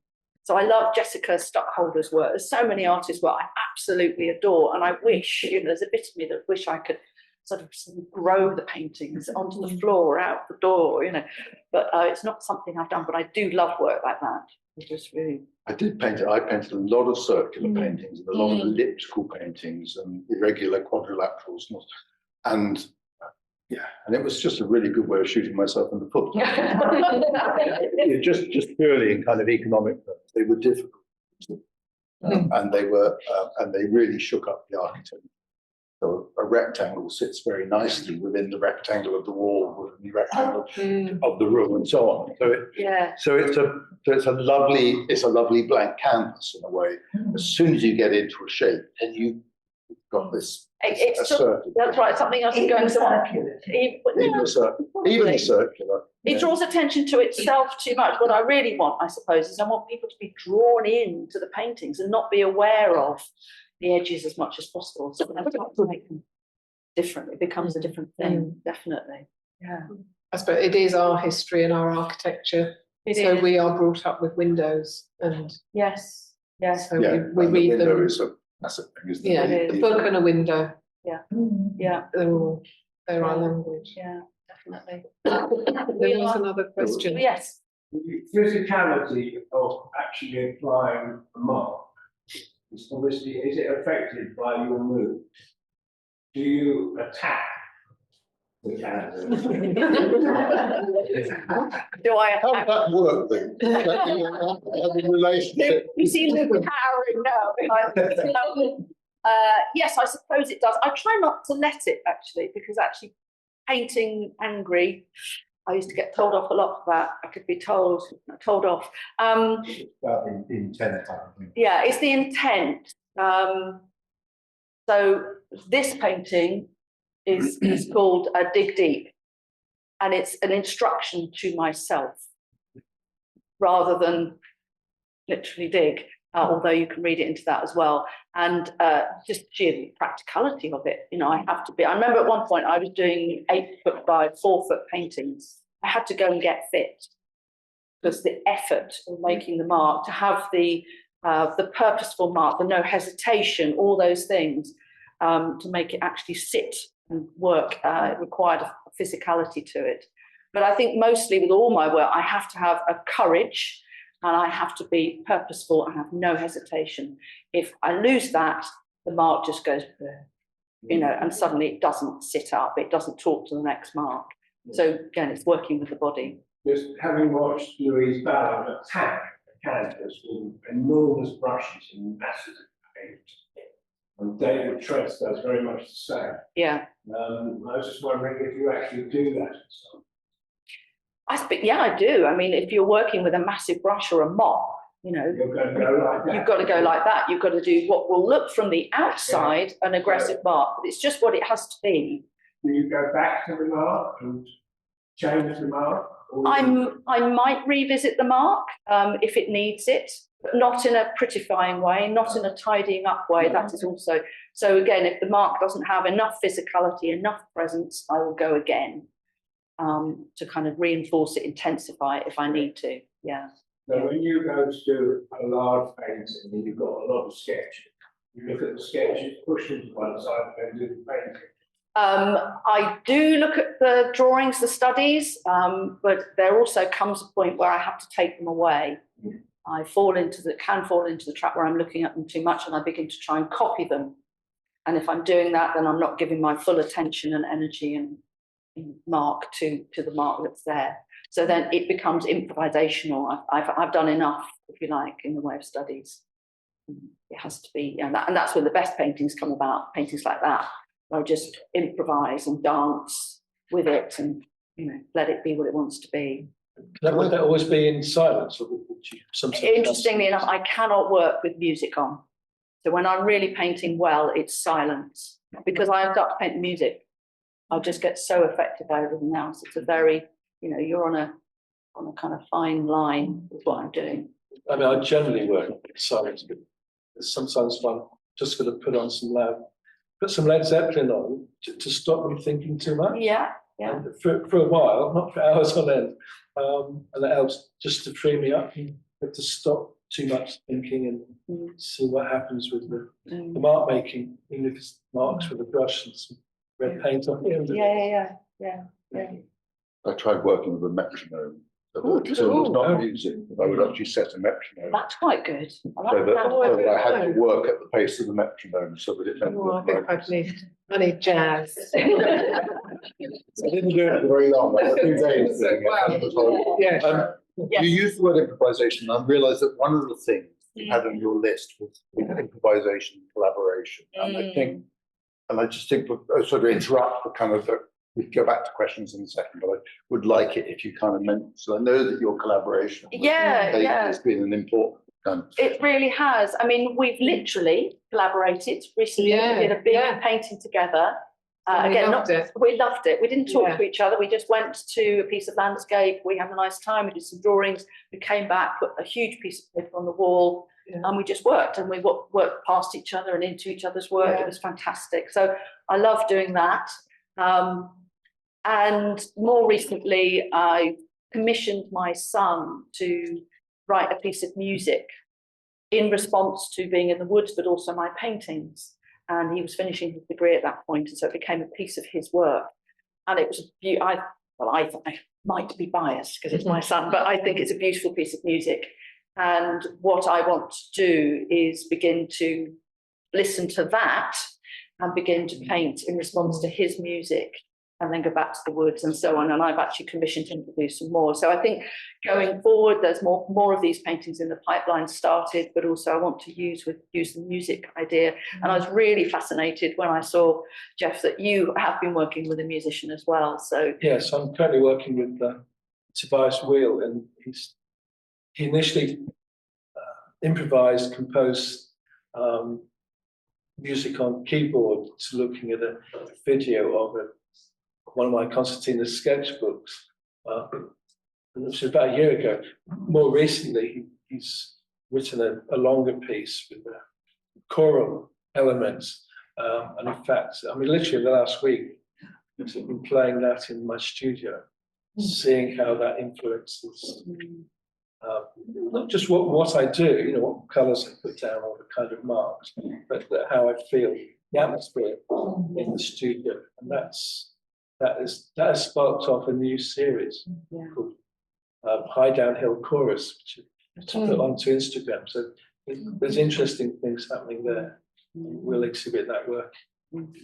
So I love Jessica Stockholder's work. There's so many artists' work I absolutely adore, and I wish, you know, there's a bit of me that wish I could sort of grow the paintings onto the floor, out the door, you know. But it's not something I've done. But I do love work like that. It's just really. I painted a lot of circular paintings and a lot of elliptical paintings and irregular quadrilaterals, and Yeah, and it was just a really good way of shooting myself in the foot. Yeah, just purely in kind of economic terms, they were difficult. And they really shook up the architecture. So a rectangle sits very nicely within the rectangle of the wall, within the rectangle of the room, and so on. So it's a lovely blank canvas in a way. As soon as you get into a shape, and you've got this. It's just, that's right, something else is going to circular. Even circular. It draws attention to itself too much. What I really want, I suppose, is I want people to be drawn into the paintings and not be aware of the edges as much as possible. So I have to make them different. It becomes a different thing, definitely. Yeah. I suppose it is our history and our architecture. So we are brought up with windows, and yes. so we read the them. is a massive thing, isn't it? Yeah, a book and a window. Yeah. They're our language. Yeah, definitely. There was another question. Yes. The physicality of actually applying a mark is obviously, is it affected by your mood? Do you attack the canvas? Do I How attack? did that work then? Have a relationship. You seem to be powering now. Yes, I suppose it does. I try not to let it actually, because actually painting angry, I used to get told off a lot for that. I could be told off. Well, intent, I think. Yeah, it's the intent. So this painting is called Dig Deep, and it's an instruction to myself rather than literally dig, although you can read it into that as well. And just sheer the practicality of it, you know, I have to be. I remember at one point I was doing 8-foot by 4-foot paintings. I had to go and get fit because the effort of making the mark, to have the purposeful mark, the no hesitation, all those things, to make it actually sit and work, it required a physicality to it. But I think mostly with all my work, I have to have a courage, and I have to be purposeful and have no hesitation. If I lose that, the mark just goes, you know, and suddenly it doesn't sit up, it doesn't talk to the next mark. So again, it's working with the body. Just having watched Louise Ballard attack a canvas with enormous brushes and masses of paint, and David Tress does very much the same. Yeah. I was just wondering if you actually do that. Yeah, I do. I mean, if you're working with a massive brush or a mop, you know, You're going to go like that. you've got to go like that. You've got to do what will look from the outside an aggressive mark, but it's just what it has to be. Do you go back to the mark and change the mark? I might revisit the mark if it needs it, but not in a prettifying way, not in a tidying up way. That is also, so again, if the mark doesn't have enough physicality, enough presence, I will go again to kind of reinforce it, intensify it if I need to. Yeah. So when you go to do a large painting and you've got a lot of sketches, you look at the sketches, push them to one side and do the painting. I do look at the drawings, the studies, but there also comes a point where I have to take them away. I can fall into the trap where I'm looking at them too much, and I begin to try and copy them. And if I'm doing that, then I'm not giving my full attention and energy and mark to the mark that's there. So then it becomes improvisational. I've done enough, if you like, in the way of studies. It has to be, and that's where the best paintings come about. Paintings like that, where I just improvise and dance with it, and let it be what it wants to be. Would that always be in silence, or would you sometimes? Interestingly enough, I cannot work with music on. So when I'm really painting well, it's silence, because I start to paint the music. I just get so affected by everything else. It's a very, you're on a kind of fine line with what I'm doing. I mean, I generally work in silence, but it's sometimes fun just going to put some Led Zeppelin on to stop me thinking too much. Yeah. And for a while, not for hours on end, and that helps just to free me up and to stop too much thinking and see what happens with the mark making, even if it's marks with a brush and some red paint on it. Yeah. I tried working with a metronome Oh, did So it was you? not music, I would actually set a metronome. That's quite good. I like So that, that. so that I had to work at the pace of the metronome, so that it meant Oh, I that think I need jazz. I didn't do it for very long, like a few days. doing it. Wow. Yeah. Yes. You used the word improvisation, and I realised that one of the things you had on your list was improvisation and collaboration. And I think, and I just think, sort of interrupt the kind of, we can go back to questions in a second, but I would like it if you kind of meant, so I know that your collaboration with Kate has been an important kind of. It really has. I mean, we've literally collaborated recently. Yeah, We did a big yeah. painting together. We Again, loved it. we loved it. We didn't talk Yeah. to each other. We just went to a piece of landscape. We had a nice time. We did some drawings. We came back, put a huge piece of paper on the wall, Yeah. and we just worked. And we worked past each other and into each other's work. Yeah. It was fantastic. So I love doing that. And more recently, I commissioned my son to write a piece of music in response to being in the woods, but also my paintings. And he was finishing his degree at that point, and so it became a piece of his work. And it was I might be biased because it's my son, but I think it's a beautiful piece of music. And what I want to do is begin to listen to that and begin to paint in response to his music, and then go back to the woods and so on. And I've actually commissioned him to do some more. So I think going forward, there's more of these paintings in the pipeline started, but also I want to use the music idea. And I was really fascinated when I saw, Geoff, that you have been working with a musician as well. So Yes, I'm currently working with Tobias Wheel, and he initially improvised, composed music on keyboard to looking at a video of one of my concertina sketchbooks, which was about a year ago. More recently, he's written a longer piece with choral elements, and in fact, I mean, literally the last week, I've been playing that in my studio, seeing how that influences not just what I do, what colours I put down or the kind of marks, but how I feel, the atmosphere in the studio, and that has sparked off a new series called High Downhill Chorus, which I put onto Instagram. So there's interesting things happening there. We'll exhibit that work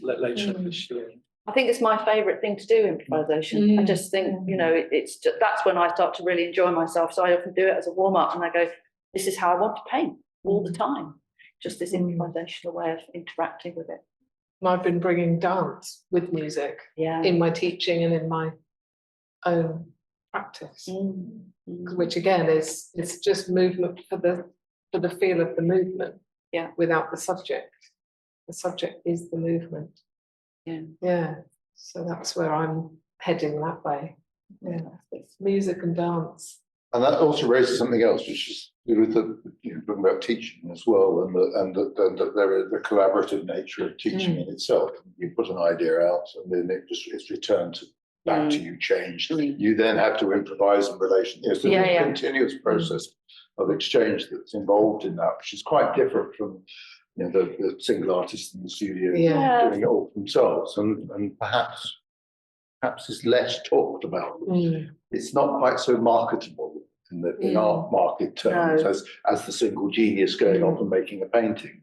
later this year. I think it's my favourite thing to do, improvisation. I just think, it's just, that's when I start to really enjoy myself. So I often do it as a warm-up, and I go, this is how I want to paint all the time. Just this improvisational way of interacting with it. I've been bringing dance with music in my teaching and in my own practice, which again is just movement for the feel of the movement, without the subject. The subject is the movement. Yeah. So that's where I'm heading that way. Yeah, it's music and dance. And that also raises something else, which is with talking about teaching as well, and the collaborative nature of teaching in itself. You put an idea out, and then it's returned back to you, changed. You then have to improvise in relation. It's a continuous process of exchange that's involved in that, which is quite different from the single artist in the studio doing it all themselves, and perhaps is less talked about. It's not quite so marketable in our market terms as the single genius going off and making a painting.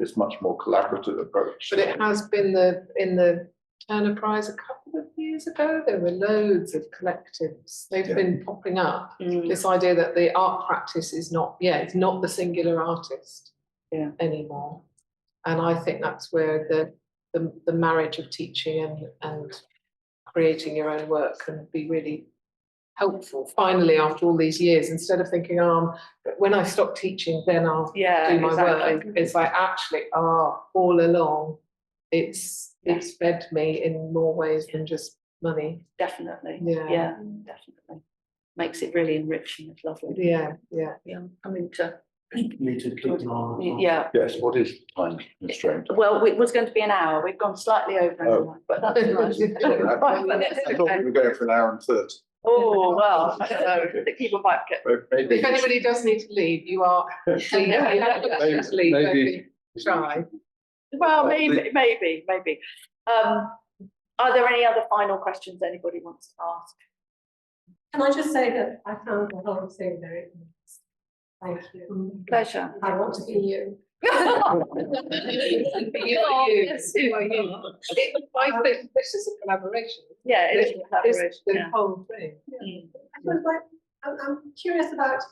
It's much more collaborative approach. But it has been in the Turner Prize a couple of years ago. There were loads of collectives. They've been popping up. This idea that the art practice is not, it's not the singular artist anymore. And I think that's where the marriage of teaching and creating your own work can be really helpful. Finally, after all these years, instead of thinking, when I stop teaching, then I'll do my work. It's like, actually, all along, it's fed me in more ways than just money. Definitely. Yeah. Definitely. Makes it really enriching. It's lovely. Yeah. Coming to Need to keep an eye on. Yes, what is time constraint? Well, it was going to be an hour. We've gone slightly over, but that's nice. 5 minutes. I thought we were going for an hour and 30. Oh, well, I don't know. The people might get. Maybe If anybody does need to leave, you are free to leave. Don't be shy. Well, maybe. Are there any other final questions anybody wants to ask? Can I just say that I found the whole thing very nice. Thank you. Pleasure. I want to be you. I think this is a collaboration. Yeah, it is a This- collaboration, The yeah. whole thing. I'm curious about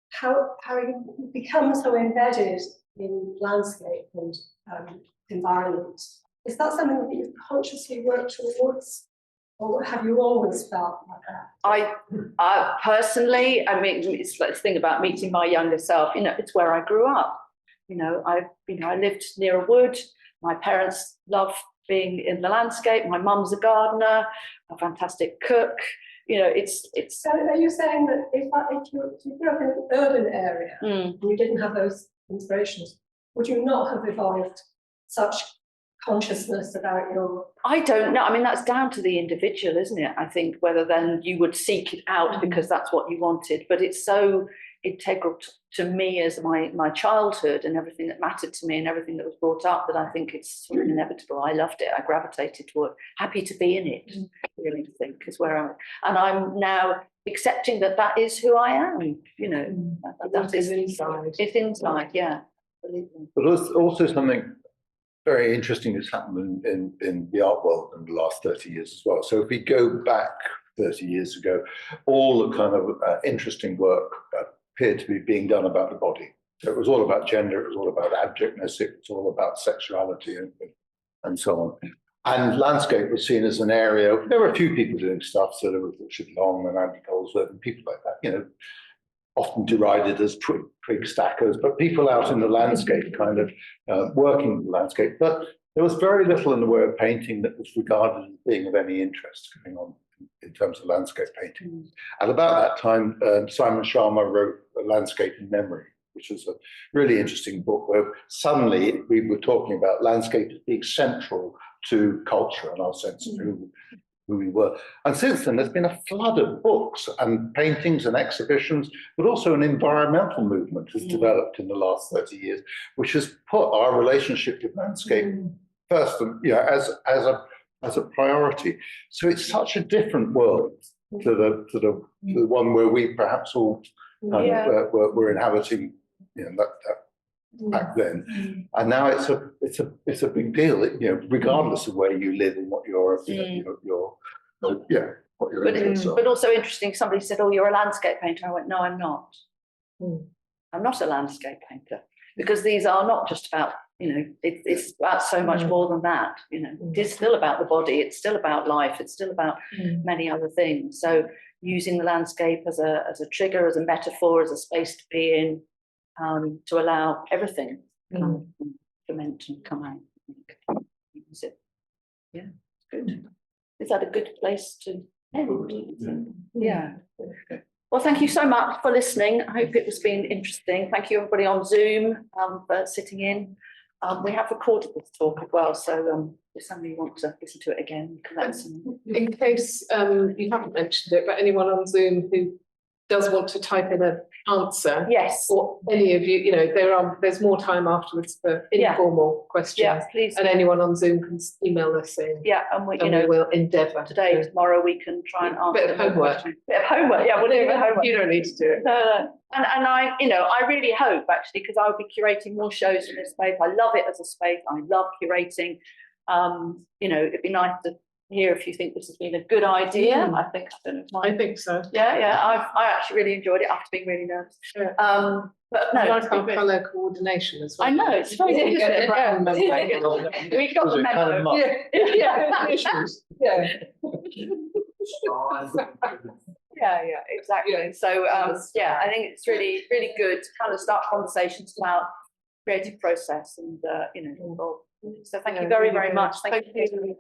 how you become so embedded in landscape and environment. Is that something that you've consciously worked towards, or have you always felt like that? I personally, I mean, it's like this thing about meeting my younger self. You know, it's where I grew up. You know, I lived near a wood. My parents love being in the landscape. My mum's a gardener, a fantastic cook. You know, it's. So are you saying that if you grew up in an urban area and you didn't have those inspirations, would you not have evolved such consciousness about your? I don't know. I mean, that's down to the individual, isn't it? I think whether then you would seek it out because that's what you wanted. But it's so integral to me as my childhood and everything that mattered to me and everything that was brought up that I think it's sort of inevitable. I loved it. I gravitated toward, happy to be in it. Really, I think is where I'm, and I'm now accepting that that is who I am. You know, that is inside. It's inside, yeah. Absolutely. But also something very interesting has happened in the art world in the last 30 years as well. So if we go back 30 years ago, all the kind of interesting work appeared to be being done about the body. So it was all about gender, it was all about abjectness, it was all about sexuality and so on. And landscape was seen as an area. There were a few people doing stuff, so there was Richard Long and Andy Goldsworth and people like that, you know, often derided as twig stackers, but people out in the landscape kind of working the landscape. But there was very little in the way of painting that was regarded as being of any interest going on in terms of landscape painting. And about that time, Simon Sharma wrote A Landscape in Memory, which was a really interesting book where suddenly we were talking about landscape as being central to culture and our sense of who we were. And since then, there's been a flood of books and paintings and exhibitions, but also an environmental movement has developed in the last 30 years, which has put our relationship with landscape first, and you know, as a priority. So it's such a different world to the one where we perhaps all kind of, were inhabiting, you know, that back then. And now it's a big deal, you know, regardless of where you live and what your what your interests are. But also interesting, somebody said, oh, you're a landscape painter. I went, no, I'm not. I'm not a landscape painter, because these are not just about, you know, it's about so much more than that. You know, it's still about the body, it's still about life, it's still about many other things. So using the landscape as a trigger, as a metaphor, as a space to be in, to allow everything to ferment and come out. Use it. Yeah, good. Is that a good place to end? Yeah. Well, thank you so much for listening. I hope it has been interesting. Thank you everybody on Zoom for sitting in. We have recorded this talk as well, so if somebody wants to listen to it again, you can let us know. In case you haven't mentioned it, but anyone on Zoom who does want to type in an answer, Yes. or any of you, you know, there's more time afterwards for informal questions. Yeah, please. And anyone on Zoom can email us in. Yeah, and we, And we will endeavour today, tomorrow, we can try and answer. Bit of homework. Bit of homework, yeah, we'll do a bit of homework. You don't need to do it. No. And I, you know, I really hope actually, because I will be curating more shows in this space. I love it as a space. I love curating. You know, it'd be nice to hear if you think this has been a good idea. I think I think so. Yeah. I actually really enjoyed it after being really nervous. Yeah. But no, I like our colour coordination as well. I know it's very We get good. the brown memo. We got the memo. Yeah, exactly. So I think it's really, really good to kind of start conversations about creative process and you know, involve. So thank you very, very much. Thank you.